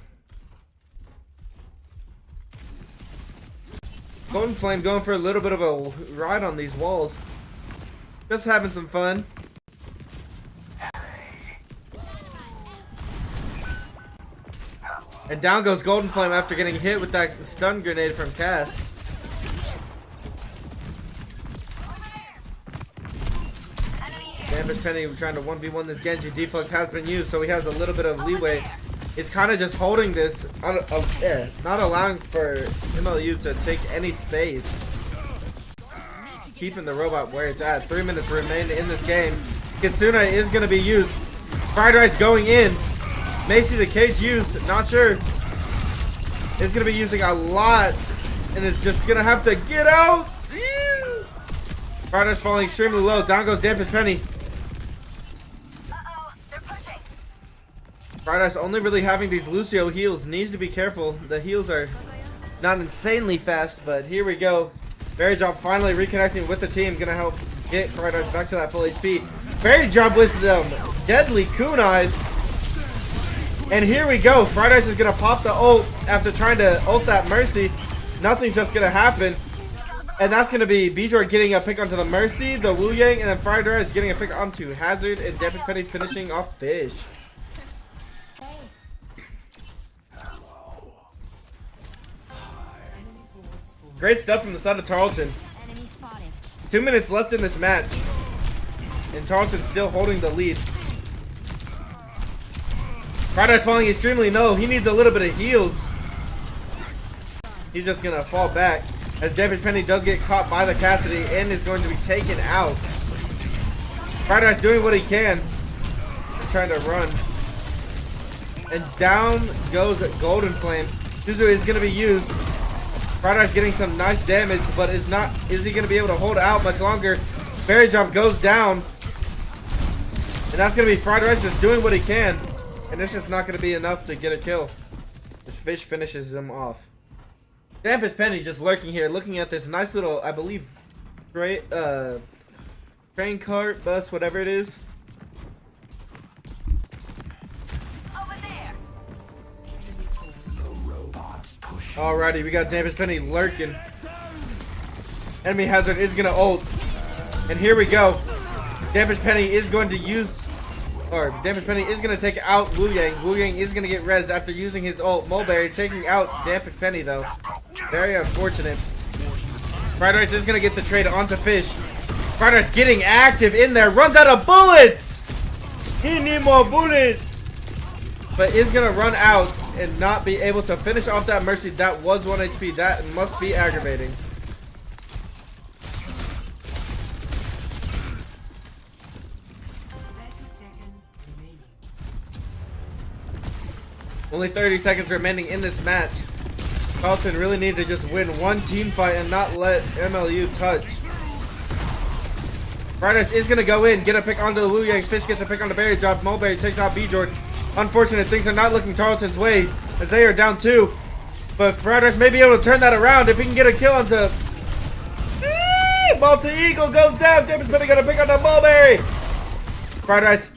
Golden Flame going for a little bit of a ride on these walls. Just having some fun. And down goes Golden Flame after getting hit with that stun grenade from Cass. Dampest Penny trying to 1v1 this Genji. Deflect has been used, so he has a little bit of leeway. It's kind of just holding this, not allowing for MLU to take any space. Keeping the robot where it's at. 3 minutes remain in this game. Kitsune is going to be used. Fried Rice going in. May see the cage used, not sure. It's going to be using a lot, and it's just going to have to get out. Fried Rice falling extremely low. Down goes Dampest Penny. They're pushing. Fried Rice only really having these Lucio heals. Needs to be careful. The heals are not insanely fast, but here we go. Berry Job finally reconnecting with the team. Going to help get Fried Rice back to that full HP. Berry Job with them deadly kunais. And here we go. Fried Rice is going to pop the ult after trying to ult that Mercy. Nothing's just going to happen. And that's going to be Bjord getting a pick onto the Mercy, the Wu Yang, and then Fried Rice getting a pick onto Hazard, and Dampest Penny finishing off Fish. Great stuff from the side of Tarleton. 2 minutes left in this match. And Tarleton still holding the lead. Fried Rice falling extremely low. He needs a little bit of heals. He's just going to fall back. As Dampest Penny does get caught by the Cassidy and is going to be taken out. Fried Ice doing what he can. Just trying to run. And down goes Golden Flame. Suzu is going to be used. Fried Ice getting some nice damage, but is he going to be able to hold out much longer? Berry Drop goes down. And that's going to be Fried Ice just doing what he can. And it's just not going to be enough to get a kill. This fish finishes him off. Dampest Penny just lurking here, looking at this nice little, I believe, train cart, bus, whatever it is. Over there. Alrighty, we got Dampest Penny lurking. Enemy Hazard is going to ult. And here we go. Dampest Penny is going to use, or Dampest Penny is going to take out Wu Yang. Wu Yang is going to get rezzed after using his ult. Mulberry taking out Dampest Penny though. Very unfortunate. Fried Rice is going to get the trade onto Fish. Fried Rice getting active in there. Runs out of bullets. He need more bullets. But is going to run out and not be able to finish off that Mercy. That was 1 HP. That must be aggravating. Only 30 seconds remaining in this match. Tarleton really need to just win one team fight and not let MLU touch. Fried Ice is going to go in, get a pick onto the Wu Yang. Fish gets a pick on the Berry Drop. Mulberry takes out B-Jord. Unfortunate, things are not looking Tarleton's way as they are down 2. But Fried Ice may be able to turn that around if he can get a kill onto... Malta Eagle goes down. Dampest Penny got a pick on the Mulberry. Fried Ice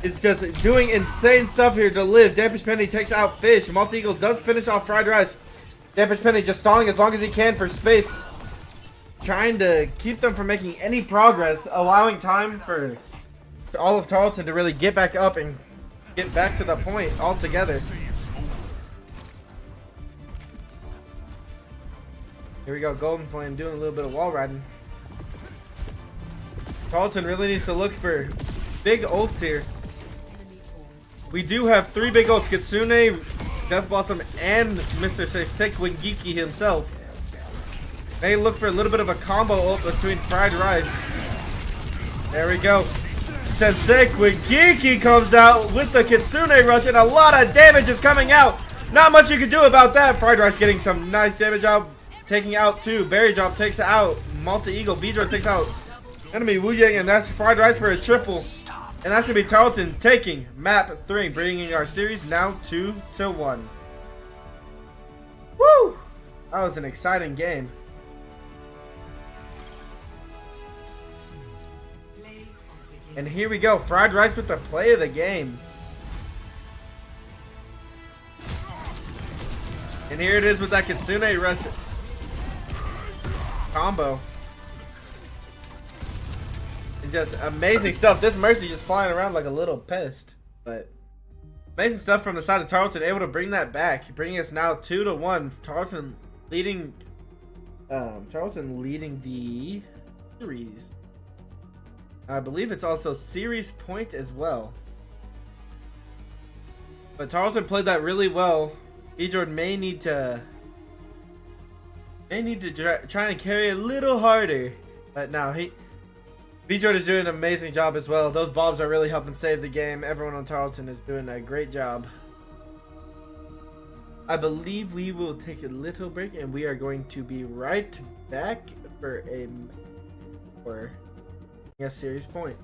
is just doing insane stuff here to live. Dampest Penny takes out Fish. Malta Eagle does finish off Fried Rice. Dampest Penny just stalling as long as he can for space. Trying to keep them from making any progress. Allowing time for all of Tarleton to really get back up and get back to the point altogether. Here we go. Golden Flame doing a little bit of wall riding. Tarleton really needs to look for big ults here. We do have 3 big ults. Kitsune, Death Blossom, and Mr. Seikwingiki himself. They look for a little bit of a combo ult between Fried Rice. There we go. Seikwingiki comes out with the Kitsune Rush, and a lot of damage is coming out. Not much you can do about that. Fried Rice getting some nice damage out. Taking out 2. Berry Drop takes out Malta Eagle. B-Jord takes out enemy Wu Yang, and that's Fried Rice for a triple. And that's going to be Tarleton taking map 3, bringing our series now 2-1. Woo! That was an exciting game. And here we go. Fried Rice with the play of the game. And here it is with that Kitsune Rush combo. Just amazing stuff. This Mercy just flying around like a little pest. But amazing stuff from the side of Tarleton, able to bring that back, bringing us now 2-1. Tarleton leading the series. I believe it's also series point as well. But Tarleton played that really well. B-Jord may need to try and carry a little harder. But now B-Jord is doing an amazing job as well. Those bombs are really helping save the game. Everyone on Tarleton is doing a great job. I believe we will take a little break and we are going to be right back for a series point.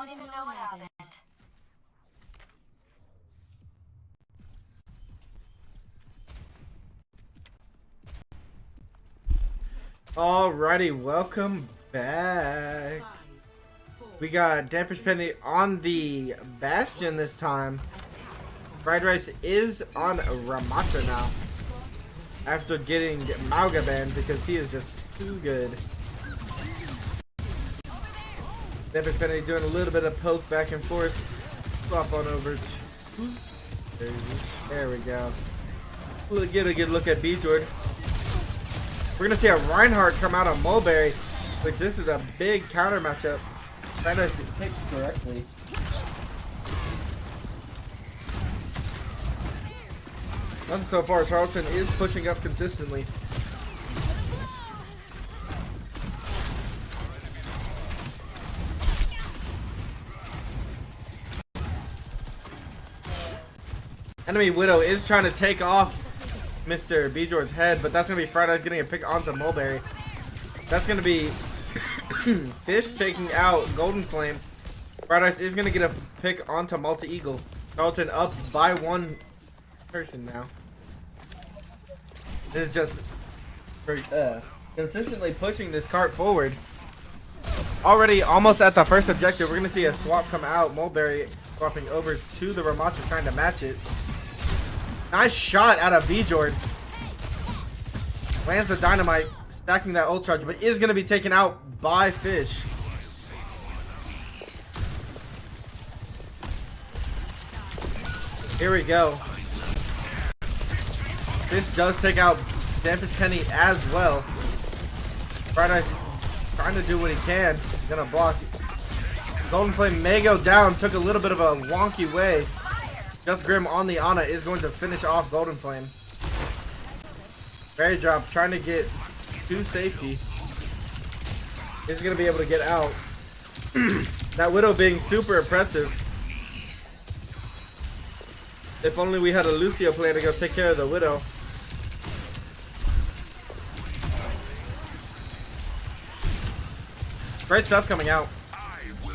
don't even know what happened. Alrighty, welcome back. We got Dampers Penny on the Bastion this time. Fried Rice is on Ramatra now, after getting Mauga banned because he is just too good. Dampers Penny doing a little bit of poke back and forth. Swap on over to... There we go. We'll get a good look at B-Jord. We're gonna see a Reinhardt come out on Mulberry, which this is a big counter matchup. Trying to pick correctly. Nothing so far. Tarleton is pushing up consistently. Enemy Widow is trying to take off Mr. B-Jord's head, but that's going to be Fried Rice getting a pick onto Mulberry. That's going to be Fish taking out Golden Flame. Fried Rice is going to get a pick onto Malta Eagle. Tarleton up by one person now. It is just consistently pushing this cart forward. Already almost at the first objective. We're going to see a swap come out. Mulberry swapping over to the Ramatra, trying to match it. Nice shot out of B-Jord. Lands the dynamite, stacking that ult charge, but is going to be taken out by Fish. Here we go. Fish does take out Dampers Penny as well. Fried Rice trying to do what he can. He's going to block. Golden Flame may go down. Took a little bit of a wonky way. Just Grim on the Ana is going to finish off Golden Flame. Berry Drop trying to get to safety. Is going to be able to get out. That Widow being super impressive. If only we had a Lucio player to go take care of the Widow. Great stuff coming out.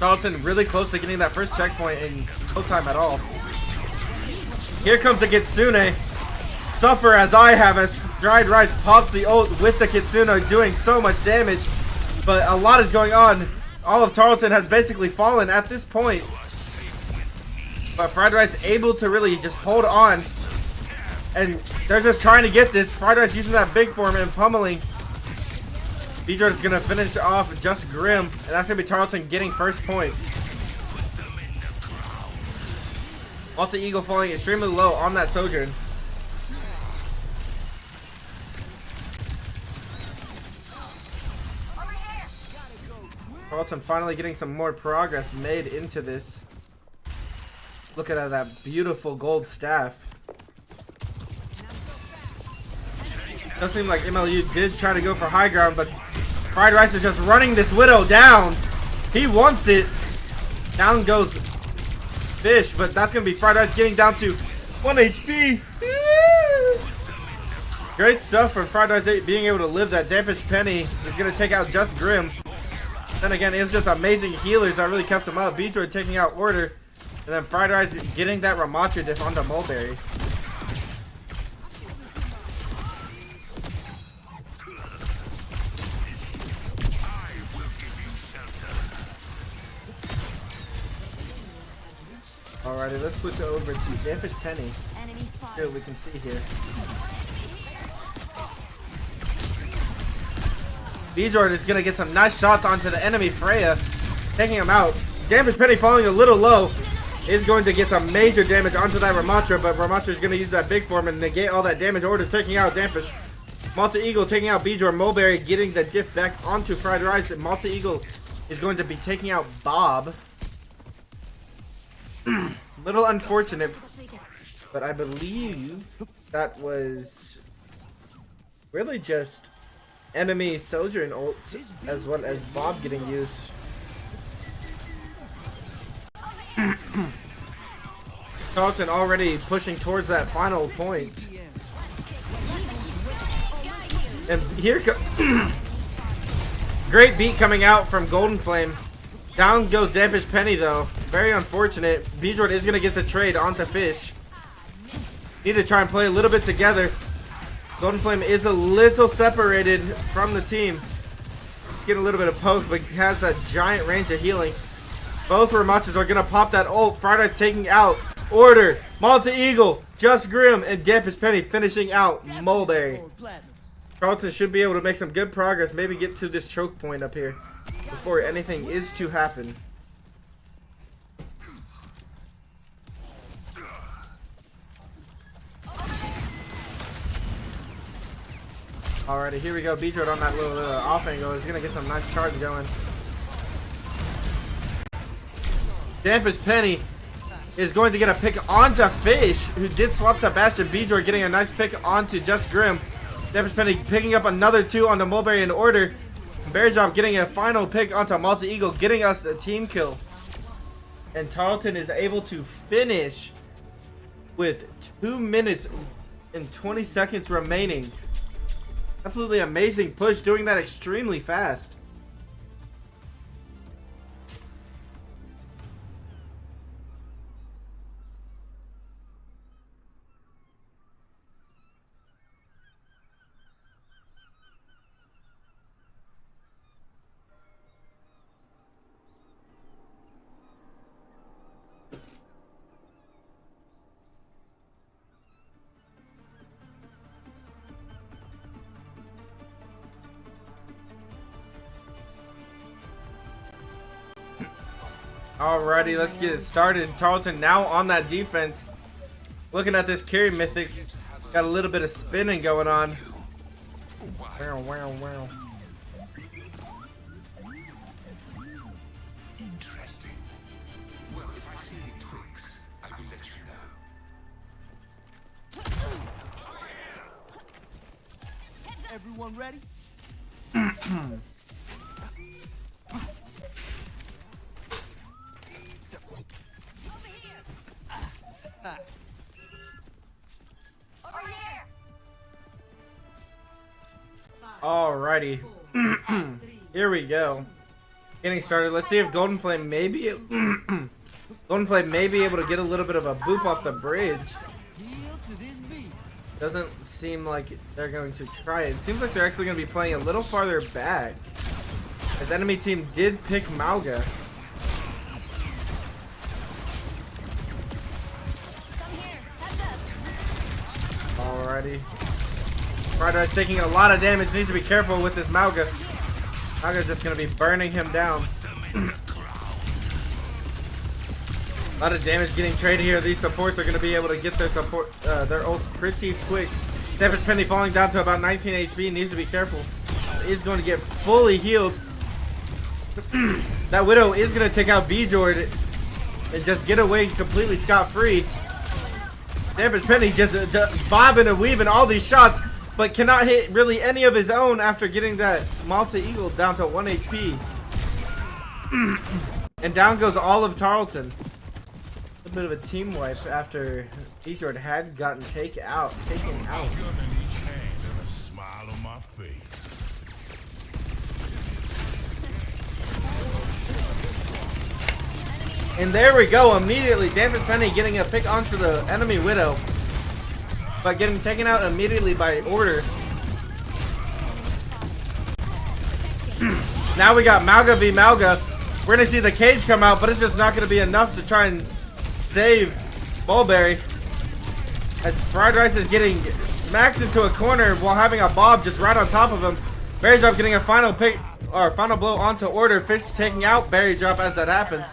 Tarleton really close to getting that first checkpoint in no time at all. Here comes the Kitsune. Suffer as I have as Fried Rice pops the ult with the Kitsune, doing so much damage. But a lot is going on. All of Tarleton has basically fallen at this point. But Fried Rice able to really just hold on. And they're just trying to get this. Fried Rice using that big form and pummeling. B-Jord is going to finish off Just Grim. And that's going to be Tarleton getting first point. Malta Eagle falling extremely low on that Sojourn. Tarleton finally getting some more progress made into this. Look at that beautiful gold staff. Does seem like MLU did try to go for high ground, but Fried Rice is just running this Widow down. He wants it. Down goes Fish, but that's going to be Fried Rice getting down to 1 HP. Great stuff from Fried Rice being able to live that. Dampers Penny is going to take out Just Grim. Then again, it was just amazing healers that really kept him up. B-Jord taking out Order. And then Fried Rice getting that Ramatra diff onto Mulberry. Alrighty, let's switch over to Dampers Penny. See what we can see here. B-Jord is going to get some nice shots onto the enemy Freya, taking him out. Dampers Penny falling a little low. Is going to get some major damage onto that Ramatra, but Ramatra is going to use that big form and negate all that damage. Order taking out Dampers. Malta Eagle taking out B-Jord. Mulberry getting the diff back onto Fried Rice. And Malta Eagle is going to be taking out Bob. Little unfortunate, but I believe that was really just enemy Sojourn ult as well as Bob getting used. Tarleton already pushing towards that final point. And here great beat coming out from Golden Flame. Down goes Dampish Penny though. Very unfortunate. Bjord is going to get the trade onto Fish. Need to try and play a little bit together. Golden Flame is a little separated from the team. He's getting a little bit of poke, but has a giant range of healing. Both Ramachas are going to pop that ult. Friday's taking out Order, Malta Eagle, Just Grim, and Dampish Penny finishing out Mulberry. Tarleton should be able to make some good progress. Maybe get to this choke point up here before anything is to happen. Alrighty, here we go. Bjord on that little off angle is going to get some nice charge going. Dampish Penny is going to get a pick onto Fish, who did swap to Bastion. Bjord getting a nice pick onto Just Grim. Dampish Penny picking up another 2 onto Mulberry in Order. Bearjob getting a final pick onto Malta Eagle, getting us the team kill. And Tarleton is able to finish with 2 minutes and 20 seconds remaining. Absolutely amazing push, doing that extremely fast. Alrighty, let's get it started. Tarleton now on that defense. Looking at this carry mythic. Got a little bit of spinning going on. Wow. Interesting. Well, if I see any tweaks, I will let you know. Everyone ready? Alrighty. Here we go. Getting started. Let's see if Golden Flame may be Golden Flame may be able to get a little bit of a boop off the bridge. Doesn't seem like they're going to try it. It seems like they're actually going to be playing a little farther back, as enemy team did pick Mauga. Alrighty. Friday's taking a lot of damage. Needs to be careful with this Mauga. Mauga's just going to be burning him down. A lot of damage getting traded here. These supports are going to be able to get their support, their ult pretty quick. Dampish Penny falling down to about 19 HP. Needs to be careful. Is going to get fully healed. That Widow is going to take out Bjord and just get away completely scot-free. Dampish Penny just bobbing and weaving all these shots, but cannot hit really any of his own after getting that Malta Eagle down to 1 HP. And down goes all of Tarleton. A bit of a team wipe after Bjord had gotten taken out. And there we go, immediately Dampish Penny getting a pick onto the enemy Widow, but getting taken out immediately by Order. Now we got Mauga v Mauga. We're going to see the cage come out, but it's just not going to be enough to try and save Mulberry, as Fried Rice is getting smacked into a corner while having a Bob just right on top of him. Berry Drop getting a final pick, or final blow onto Order. Fish taking out Berry Drop as that happens.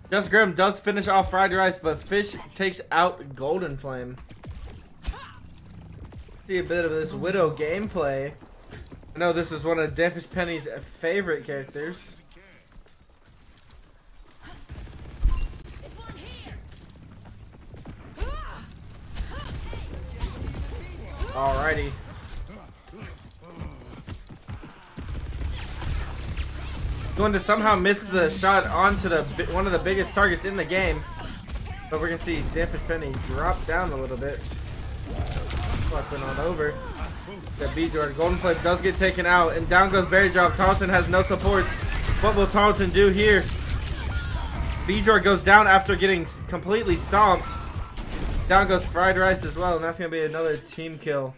Just Grim does finish off Fried Rice, but Fish takes out Golden Flame. See a bit of this Widow gameplay. I know this is one of Dampish Penny's favorite characters. Alrighty. Going to somehow miss the shot onto the one of the biggest targets in the game, but we're gonna see Dampish Penny drop down a little bit. Fucking on over. The Bjord. Golden Flame does get taken out, and down goes Berry Drop. Tarleton has no supports. What will Tarleton do here? Bjor goes down after getting completely stomped. Down goes Fried Rice as well, and that's going to be another team kill.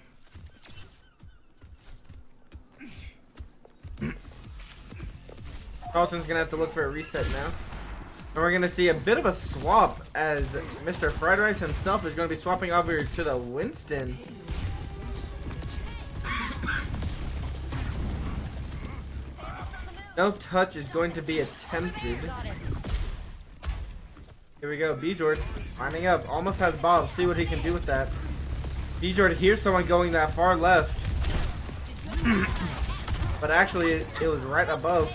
Tarleton's going to have to look for a reset now. And we're going to see a bit of a swap as Mr. Fried Rice himself is going to be swapping over to the Winston. No touch is going to be attempted. Here we go, Bjord lining up, almost has Bob, see what he can do with that. Bjord hears someone going that far left. But actually, it was right above.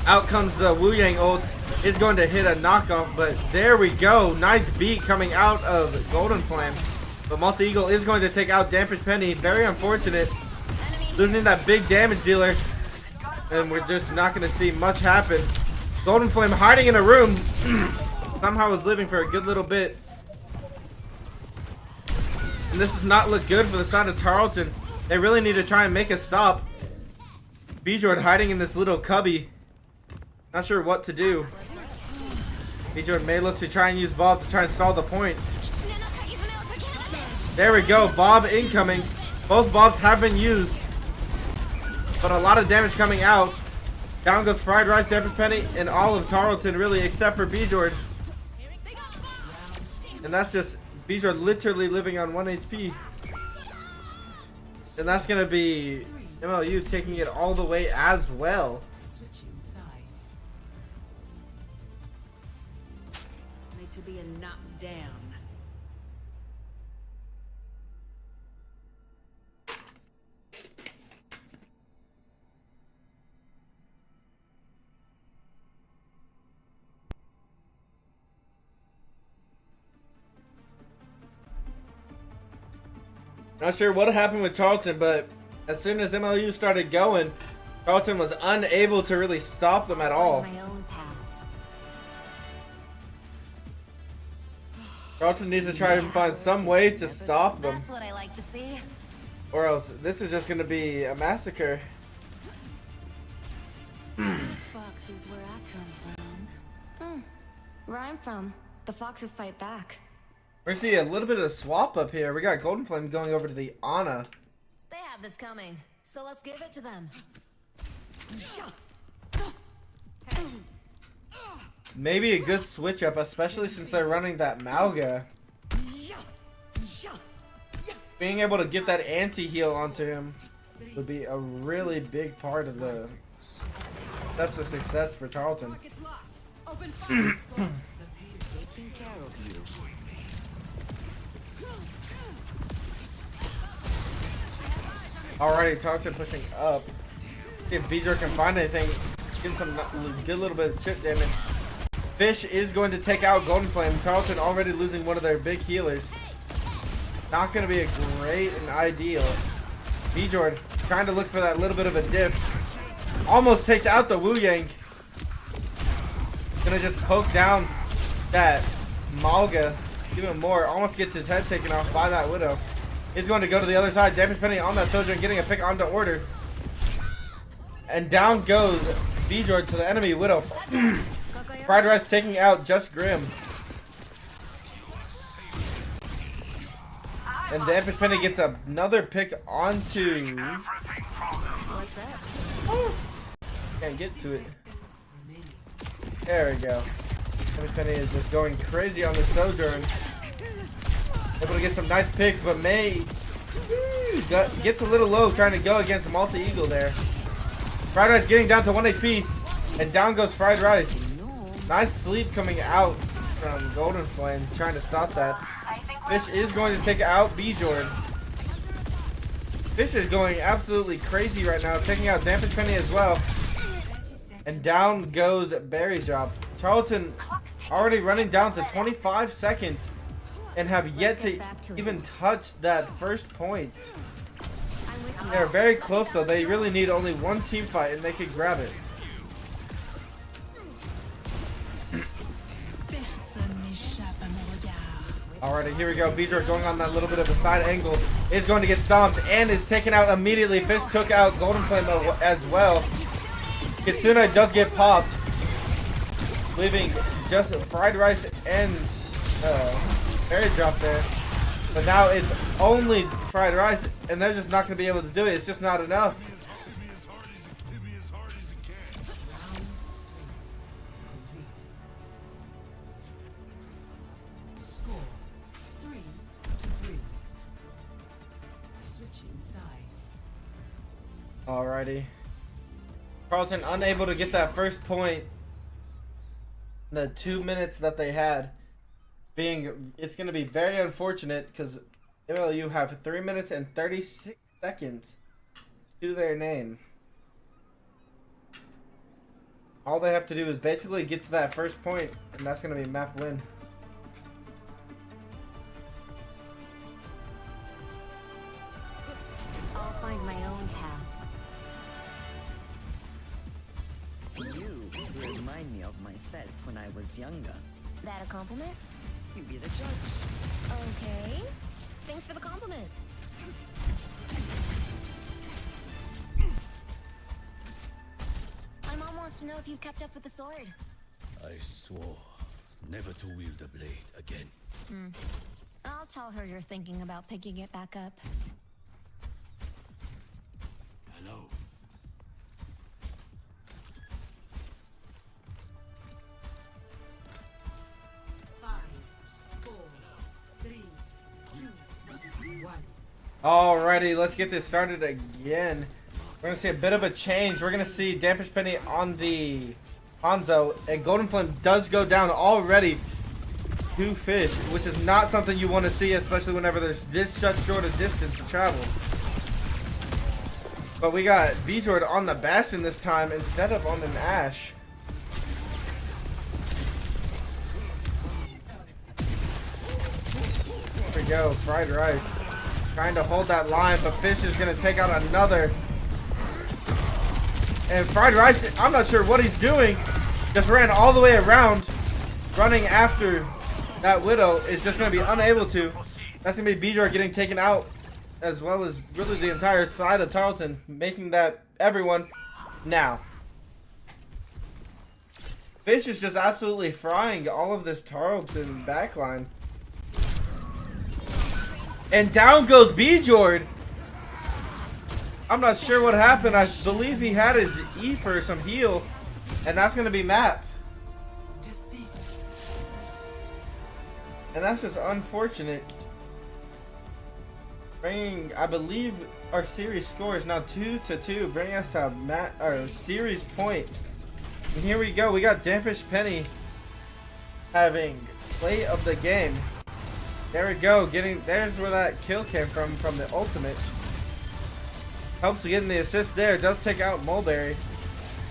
Out comes the Wu Yang ult. Is going to hit a knockoff, but there we go. Nice beat coming out of Golden Flame. But Multi-Eagle is going to take out Dampers Penny. Very unfortunate. Losing that big damage dealer. And we're just not going to see much happen. Golden Flame hiding in a room. Somehow was living for a good little bit. And this does not look good for the side of Tarleton. They really need to try and make a stop. Bjord hiding in this little cubby. Not sure what to do. Bjord may look to try and use Bob to try and stall the point. There we go. Bob incoming. Both Bobs have been used. But a lot of damage coming out. Down goes Fried Rice, Dampers Penny, and all of Tarleton really except for Bjord. And that's just Bjord literally living on 1 HP. And that's going to be MLU taking it all the way as well. To be a knockdown. Not sure what happened with Tarleton, but as soon as MLU started going, Tarleton was unable to really stop them at all. Tarleton needs to try and find some way to stop them. That's what I like to see. Or else this is just going to be a massacre. Fox is where I come from. Where I'm from, the foxes fight back. We're seeing a little bit of a swap up here. We got Golden Flame going over to the Ana. They have this coming, so let's give it to them. Maybe a good switch up, especially since they're running that Malga. Being able to get that anti-heal onto him would be a really big part of the steps of success for Tarleton. Alrighty, Tarleton pushing up. See if Bjor can find anything. Getting some good little bit of chip damage. Fish is going to take out Golden Flame. Tarleton already losing one of their big healers. Not going to be a great and ideal. Bjord trying to look for that little bit of a diff. Almost takes out the Wu Yang. Gonna just poke down that Malga even more. Almost gets his head taken off by that Widow. He's going to go to the other side. Damage penny on that soldier and getting a pick onto order. And down goes Bjord to the enemy Widow. Fried Rice taking out Just Grim. And Damage penny gets another pick onto. What's up? Can't get to it. There we go. Damage penny is just going crazy on the Sojourn. Able to get some nice picks, but May gets a little low trying to go against Multi-Eagle there. Fried Rice getting down to 1 HP, and down goes Fried Rice. Nice sleep coming out from Golden Flame, trying to stop that. Fish is going to take out Bjord. Fish is going absolutely crazy right now, taking out Damage Penny as well. And down goes Berry Drop. Tarleton already running down to 25 seconds and have yet to even touch that first point. They're very close though. They really need only one team fight and they can grab it. Alrighty, here we go. Bjord going on that little bit of a side angle. Is going to get stomped and is taken out immediately. Fish took out Golden Flame as well. Kitsune does get popped. leaving just fried rice and berry drop there. But now it's only fried rice, and they're just not going to be able to do it. It's just not enough. Score 3-3. Switching sides. Alrighty. Tarleton unable to get that first point in the 2 minutes that they had. It's going to be very unfortunate because LMU have 3 minutes and 36 seconds to their name. All they have to do is basically get to that first point, and that's going to be map win. I'll find my own path. You remind me of myself when I was younger. That a compliment? You be the judge. Okay. Thanks for the compliment. My mom wants to know if you kept up with the sword. I swore never to wield a blade again. I'll tell her you're thinking about picking it back up. Hello. Alrighty, let's get this started again. We're going to see a bit of a change. We're going to see Dampish Penny on the Hanzo, and Golden Flame does go down already to Fish, which is not something you want to see, especially whenever there's this short a distance to travel. But we got Bjord on the Bastion this time instead of on an Ashe. There we go, fried rice. Trying to hold that line, but Fish is going to take out another. And fried rice, I'm not sure what he's doing. Just ran all the way around, running after that Widow. Is just going to be unable to. That's going to be Bjord getting taken out, as well as really the entire side of Tarleton, making that everyone now. Fish is just absolutely frying all of this Tarleton backline. And down goes Bjord. I'm not sure what happened. I believe he had his E for some heal. And that's going to be map. And that's just unfortunate. Bringing, I believe our series score is now 2-2. Bringing us to our series point. And here we go. We got Dampish Penny having play of the game. There we go, there's where that kill came from the ultimate. Helps getting the assist there, does take out Mulberry.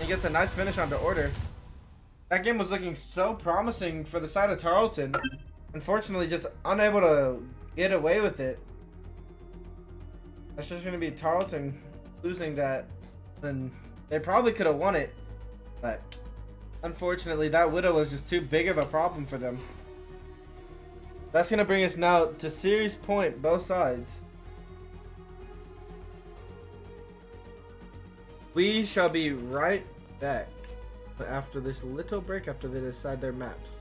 He gets a nice finish onto Order. That game was looking so promising for the side of Tarleton. Unfortunately, just unable to get away with it. That's just going to be Tarleton losing that. And they probably could have won it. But unfortunately, that Widow was just too big of a problem for them. That's going to bring us now to series point, both sides. We shall be right back after this little break, after they decide their maps.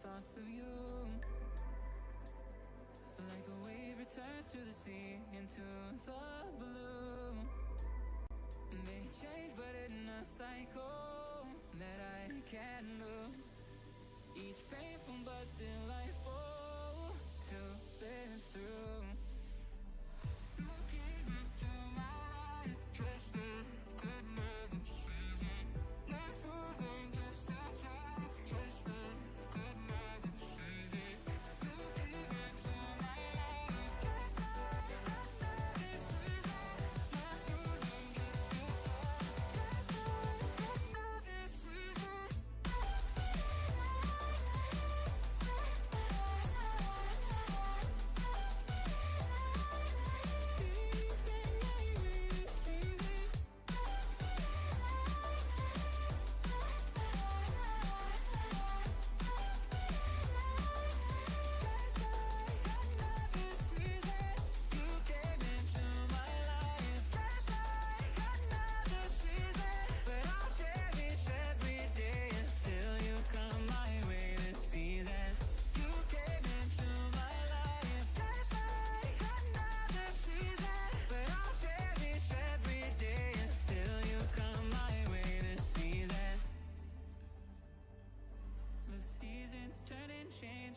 thoughts of you. Like a wave returns to the sea, into the blue. May change, but in a cycle that I can't lose. Each painful but delightful to live through. You came into my life just as another season. Not for long, just a time, just another season. You came into my life just like another season. Not for long, just a time, just another season.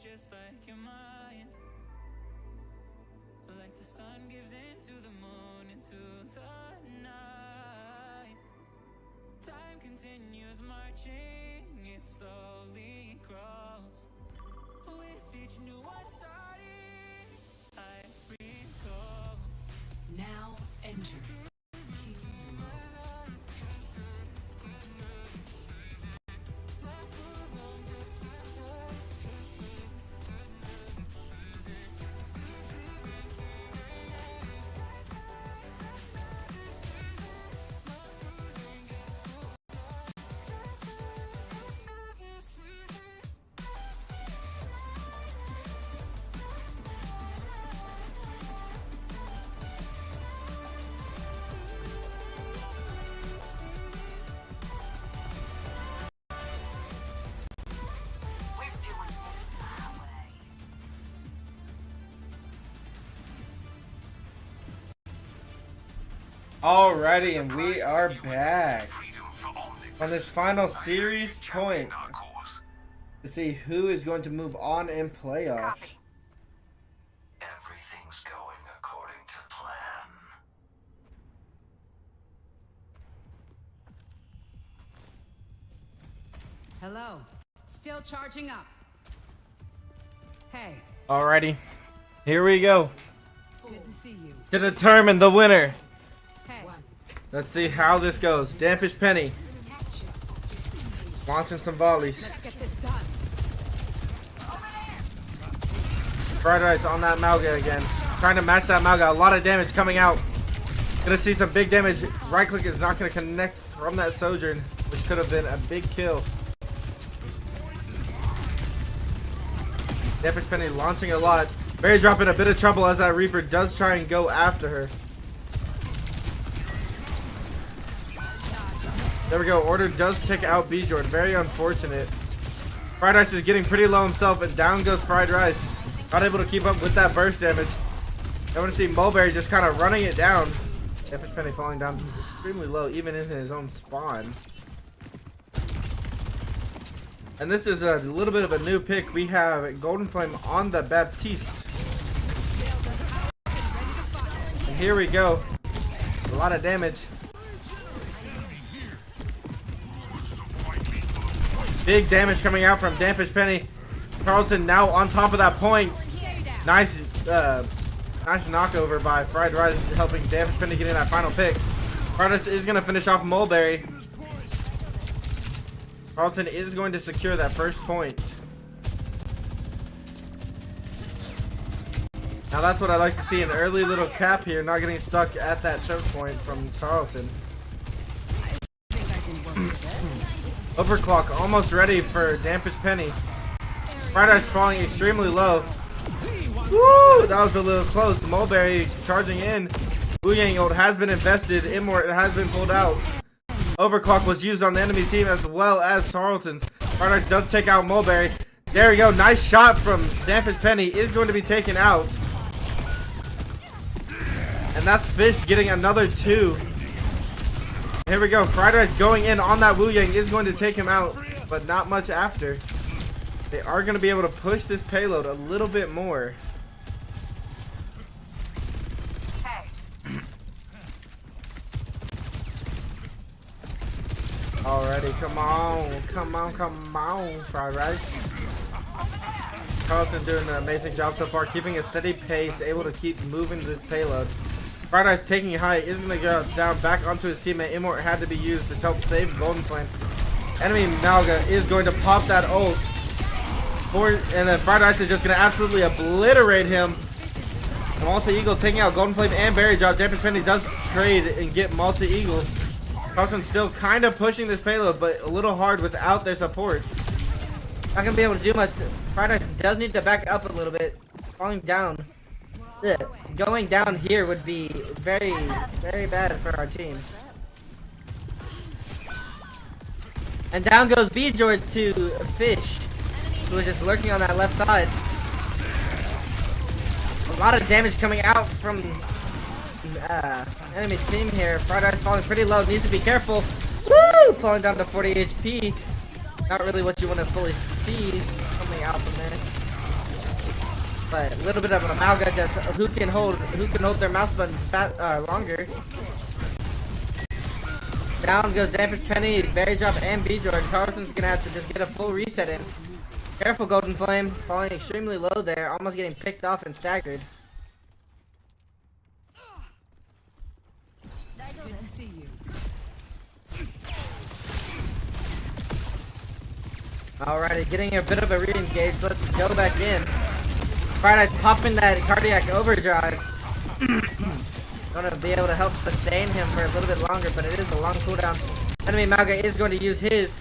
Just like your mind, like the sun gives into the moon, into the night. Time continues marching, it slowly crawls. With each new one starting, I recall. Now enter King's Row. Alrighty, and we are back on this final series point to see who is going to move on in playoffs. Everything's going according to plan. Hello. Still charging up. Hey, Alrighty, here we go good to see you. to determine the winner. Hey, Let's see how this goes. Dampish Penny launching some volleys. let's get this done. Fried Rice on that Malga again. Trying to match that Malga. A lot of damage coming out. Gonna see some big damage. Right click is not gonna connect from that Sojourn, which could have been a big kill. Dampish Penny launching a lot. Barry dropping a bit of trouble as that Reaper does try and go after her. There we go. Order does take out B Jordan. Very unfortunate. Fried Rice is getting pretty low himself, and down goes Fried Rice. Not able to keep up with that burst damage. I want to see Mulberry just kind of running it down. Dampish Penny falling down extremely low, even in his own spawn. And this is a little bit of a new pick. We have Golden Flame on the Baptiste. And here we go. A lot of damage. Big damage coming out from Dampish Penny. Tarleton now on top of that point. Nice knockover by Fried Rice, helping Dampish Penny get in that final pick. Fried Rice is going to finish off Mulberry. Tarleton is going to secure that first point. Now that's what I like to see, an early little cap here, not getting stuck at that choke point from Tarleton. Overclock almost ready for Dampish Penny. Fried Rice falling extremely low. Woo! That was a little close. Mulberry charging in. Booyang ult has been invested. Immort has been pulled out. Overclock was used on the enemy team as well as Tarleton's. Fried Rice does take out Mulberry. There we go. Nice shot from Dampus Penny. Is going to be taken out. And that's Fish getting another 2. Here we go. Fried Rice going in on that Wu Yang is going to take him out, but not much after. They are going to be able to push this payload a little bit more. Alrighty, come on, Fried Rice. Tarleton doing an amazing job so far, keeping a steady pace, able to keep moving this payload. Fried Rice taking it high, isn't going to go down back onto his teammate. Immort had to be used to help save Golden Flame. Enemy Malga is going to pop that ult. And then Fried Rice is just going to absolutely obliterate him. And Multi-Eagle taking out Golden Flame and Berry Drop. Dampus Penny does trade and get Multi-Eagle. Tarleton's still kind of pushing this payload, but a little hard without their supports. Not going to be able to do much. Fried Rice does need to back up a little bit. Falling down. Ugh. Going down here would be very, very bad for our team. And down goes B-Jord to Fish, who is just lurking on that left side. A lot of damage coming out from enemy team here. Fried Rice falling pretty low. Needs to be careful. Woo! Falling down to 40 HP. Not really what you want to fully see coming out from there. But a little bit of an Amalga just who can hold their mouse buttons longer. Down goes Dampus Penny, Berry Drop, and B-Jord. Tarleton's gonna have to just get a full reset in. Careful, Golden Flame, falling extremely low there, almost getting picked off and staggered. Good to see you. Alrighty, getting a bit of a re-engage. Let's go back in. Fried Rice popping that cardiac overdrive. Gonna be able to help sustain him for a little bit longer, but it is a long cooldown. Enemy Malga is going to use his,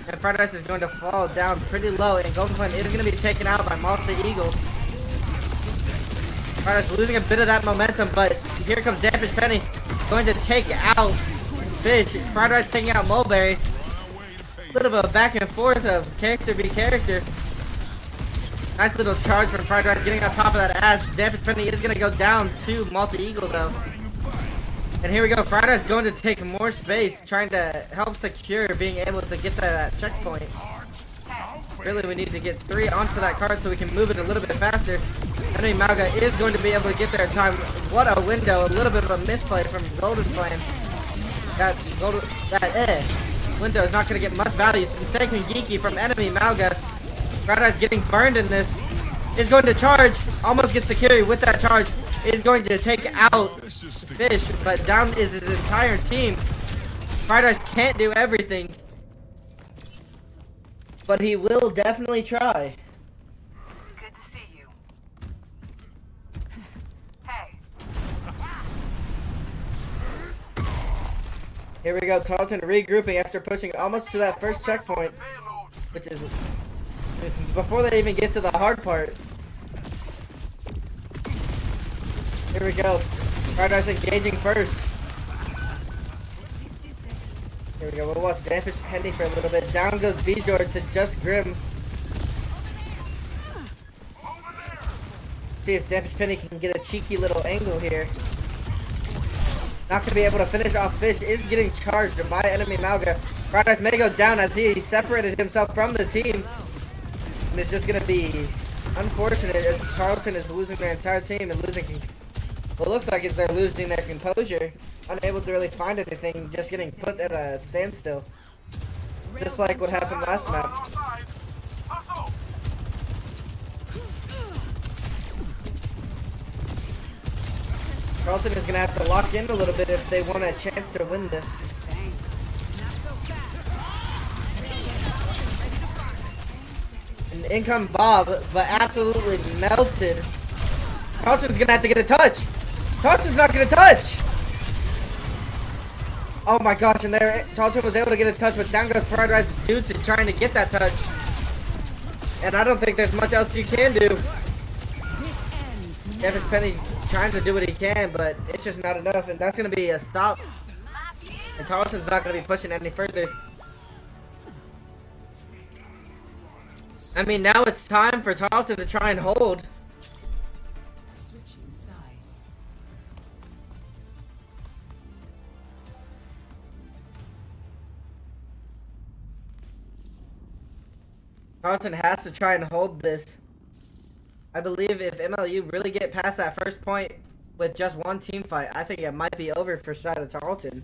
and Fried Rice is going to fall down pretty low, and Golden Flame is going to be taken out by Multi-Eagle. Fried Rice losing a bit of that momentum, but here comes Dampus Penny, going to take out Fish. Fried Rice taking out Mulberry. A little bit of a back and forth of character v character. Nice little charge from Fried Rice getting on top of that ash. Dampus Penny is going to go down to Multi-Eagle though. And here we go. Fried Rice going to take more space, trying to help secure being able to get that checkpoint. Really, we need to get 3 onto that card so we can move it a little bit faster. Enemy Malga is going to be able to get there in time. What a window. A little bit of a misplay from Golden Flame. That window is not going to get much value. Mistaken Geeky from enemy Malga. Fried Rice getting burned in this. Is going to charge. Almost gets the carry with that charge. Is going to take out Fish, but down is his entire team. Fried Rice can't do everything, but he will definitely try. Good to see you. Hey. Here we go, Tarleton regrouping after pushing almost to that first checkpoint, which is before they even get to the hard part. Here we go. Fried Rice engaging first. Here we go. We'll watch Dampus Penny for a little bit. Down goes B-Jord to Just Grim. See if Dampus Penny can get a cheeky little angle here. Not going to be able to finish off Fish. Is getting charged by enemy Malga. Fried Rice may go down as he separated himself from the team. And it's just going to be unfortunate as Tarleton is losing their entire team and losing... Well, it looks like they're losing their composure. Unable to really find anything, just getting put at a standstill. Just like what happened last map. Tarleton is going to have to lock in a little bit if they want a chance to win this. And in comes Bob, but absolutely melted. Tarleton's going to have to get a touch. Tarleton's not going to touch. Oh my gosh, and there Tarleton was able to get a touch, but down goes Fried Rice due to trying to get that touch. And I don't think there's much else you can do. Dampus Penny trying to do what he can, but it's just not enough, and that's going to be a stop. And Tarleton's not going to be pushing any further. I mean, now it's time for Tarleton to try and hold. Switching sides. Tarleton has to try and hold this. I believe if MLU really get past that first point with just one team fight, I think it might be over for side of Tarleton.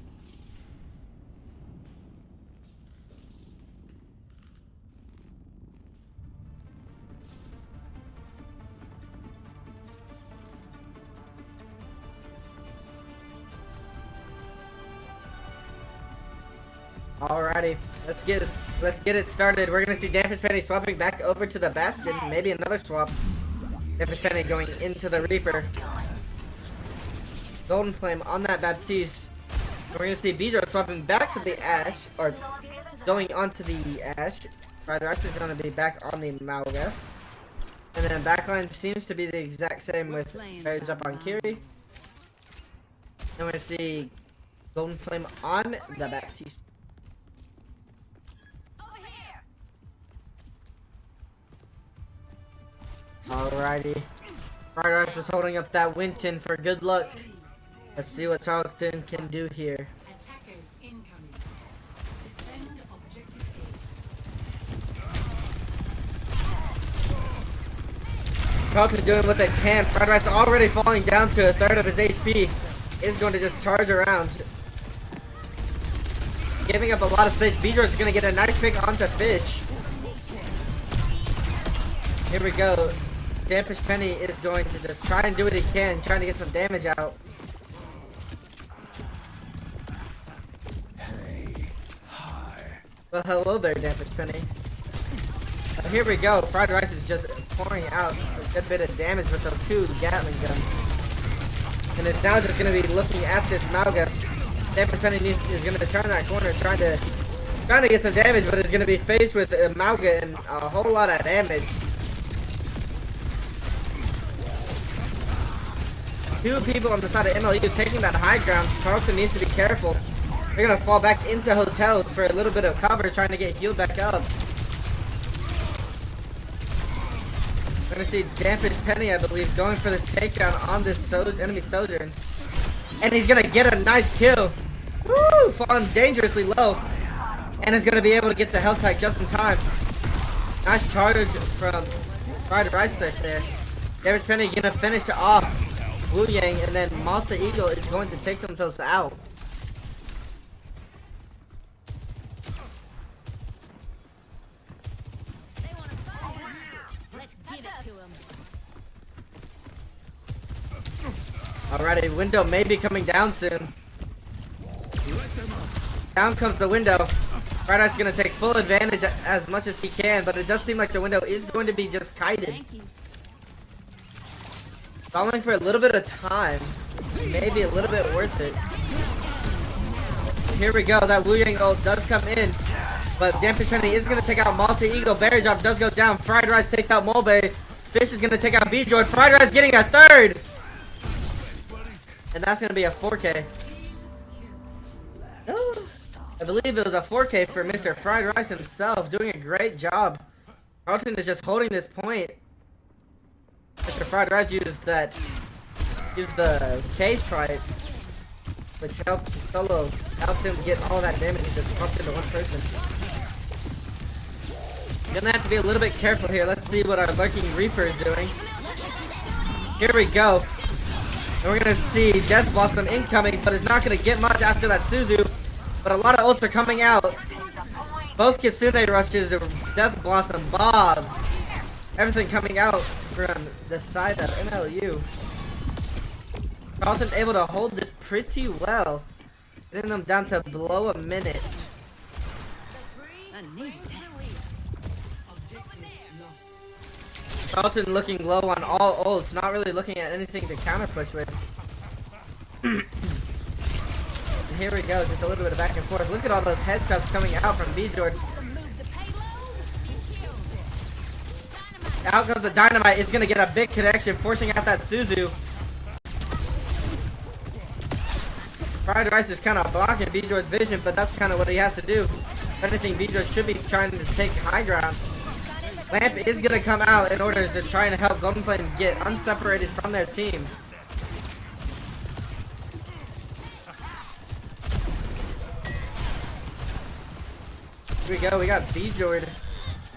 Alrighty, let's get it started. We're gonna see Dampish Penny swapping back over to the Bastion, maybe another swap. Dampish Penny going into the Reaper. Golden Flame on that Baptiste. We're gonna see Beedrill swapping back to the Ashe, or going onto the Ashe. Rider X is gonna be back on the Mauga. And then backline seems to be the exact same with Barriers up on Kiri. And we're gonna see Golden Flame on the Baptiste. Alrighty. Rider X is holding up that Winton for good luck. Let's see what Tarleton can do here. Attackers incoming. Defend objective A. Tarleton doing what they can. Rider X already falling down to a third of his HP. Is going to just charge around. Giving up a lot of space. Beedrill is going to get a nice pick onto Fish. Here we go. Dampish Penny is going to just try and do what he can, trying to get some damage out. Hey, hi. Well, hello there, Dampish Penny. Here we go. Fried Rice is just pouring out a good bit of damage with those two Gatling guns. And it's now just going to be looking at this Mauga. Dampish Penny is going to turn that corner, trying to get some damage, but is going to be faced with a Mauga and a whole lot of damage. Two people on the side of MLU taking that high ground. Tarleton needs to be careful. They're going to fall back into hotels for a little bit of cover, trying to get healed back up. We're going to see Dampish Penny, I believe, going for this takedown on this enemy Sojourn. And he's going to get a nice kill. Woo! Falling dangerously low. And is going to be able to get the health pack just in time. Nice charge from Fried Rice there. Dampish Penny going to finish it off. Wu Yang, and then Malta Eagle is going to take themselves out. Let's give it to him. Alrighty, window may be coming down soon. Down comes the window. Fried Rice going to take full advantage as much as he can, but it does seem like the window is going to be just kited. Stalling for a little bit of time. Maybe a little bit worth it. Here we go. That Wu Yang ult does come in. But Dampish Penny is going to take out Malta Eagle. Berry Drop does go down. Fried Rice takes out Mulberry. Fish is going to take out Beedrill. Fried Rice getting a third. And that's going to be a 4K. Oh, I believe it was a 4K for Mr. Fried Rice himself. Doing a great job. Tarleton is just holding this point. Mr. Fried Rice used the cage fight, which helped him get all that damage just pumped into one person. Gonna have to be a little bit careful here. Let's see what our lurking Reaper is doing. Here we go. And we're gonna see Death Blossom incoming, but it's not gonna get much after that Suzu. But a lot of ults are coming out. Both Kitsune rushes, Death Blossom, Bob. Everything coming out from the side of MLU. Tarleton able to hold this pretty well. Getting them down to below a minute. Tarleton looking low on all ults, not really looking at anything to counter push with. And here we go, just a little bit of back and forth. Look at all those headshots coming out from Beedrill. Out comes the Dynamite. It's going to get a big connection, forcing out that Suzu. Fried Rice is kind of blocking Beedrill's vision, but that's kind of what he has to do. If anything, Beedrill should be trying to take high ground. Lamp is gonna come out in order to try and help Golden Flame get unseparated from their team. Here we go, we got B-Jord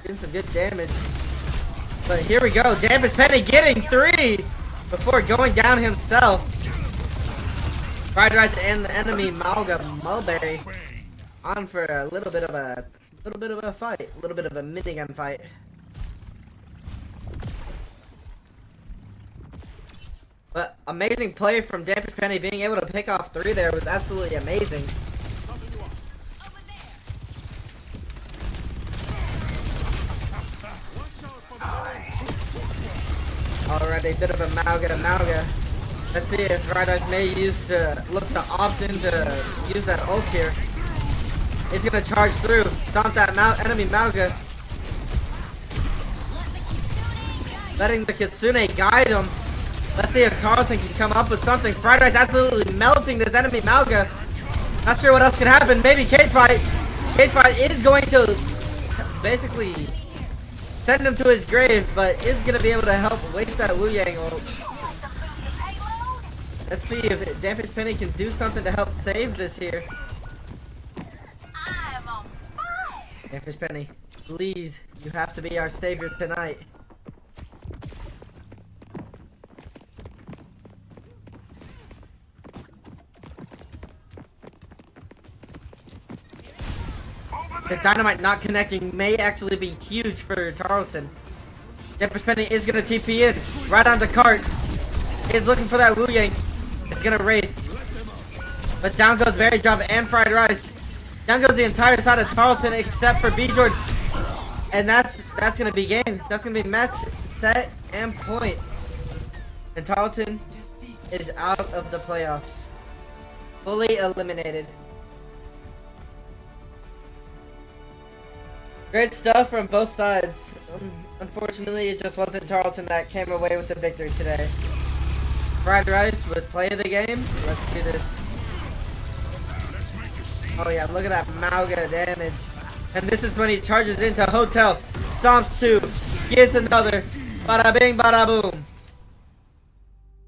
getting some good damage. But here we go, Damage Penny getting 3 before going down himself. Fried Rice and the enemy Malga Mulberry on for a little bit of a fight, a little bit of a minigun fight. But amazing play from Damage Penny, being able to pick off 3 there was absolutely amazing. Already a bit of a Malga. Let's see if Rydice may look to opt in to use that ult here. He's gonna charge through, stomp that enemy Malga. Letting the Kitsune guide him. Let's see if Tarleton can come up with something. Fried Rice absolutely melting this enemy Malga. Not sure what else can happen. Maybe Cage Fight. Cage Fight is going to basically send him to his grave, but is going to be able to help waste that Wu Yang ult. Let's see if Damage Penny can do something to help save this here. Damage Penny, please, you have to be our savior tonight. The dynamite not connecting may actually be huge for Tarleton. Damage Penny is going to TP in right onto Cart. Is looking for that Wu Yang. It's going to Wraith. But down goes Berry Drop and Fried Rice. Down goes the entire side of Tarleton except for B-Jord. And that's going to be game. That's going to be match, set, and point. And Tarleton is out of the playoffs. Fully eliminated. Great stuff from both sides. Unfortunately, it just wasn't Tarleton that came away with the victory today. Fried Rice with play of the game. Let's do this. Oh yeah, look at that Malga damage. And this is when he charges into Hotel. Stomps 2. Gets another. Bada bing, bada boom.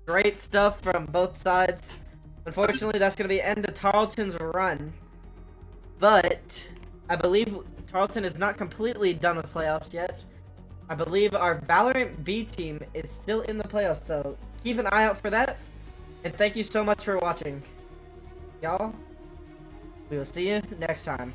Great stuff from both sides. Unfortunately, that's going to be end of Tarleton's run. But I believe Tarleton is not completely done with playoffs yet. I believe our Valorant B team is still in the playoffs, so keep an eye out for that. And thank you so much for watching. Y'all, we will see you next time.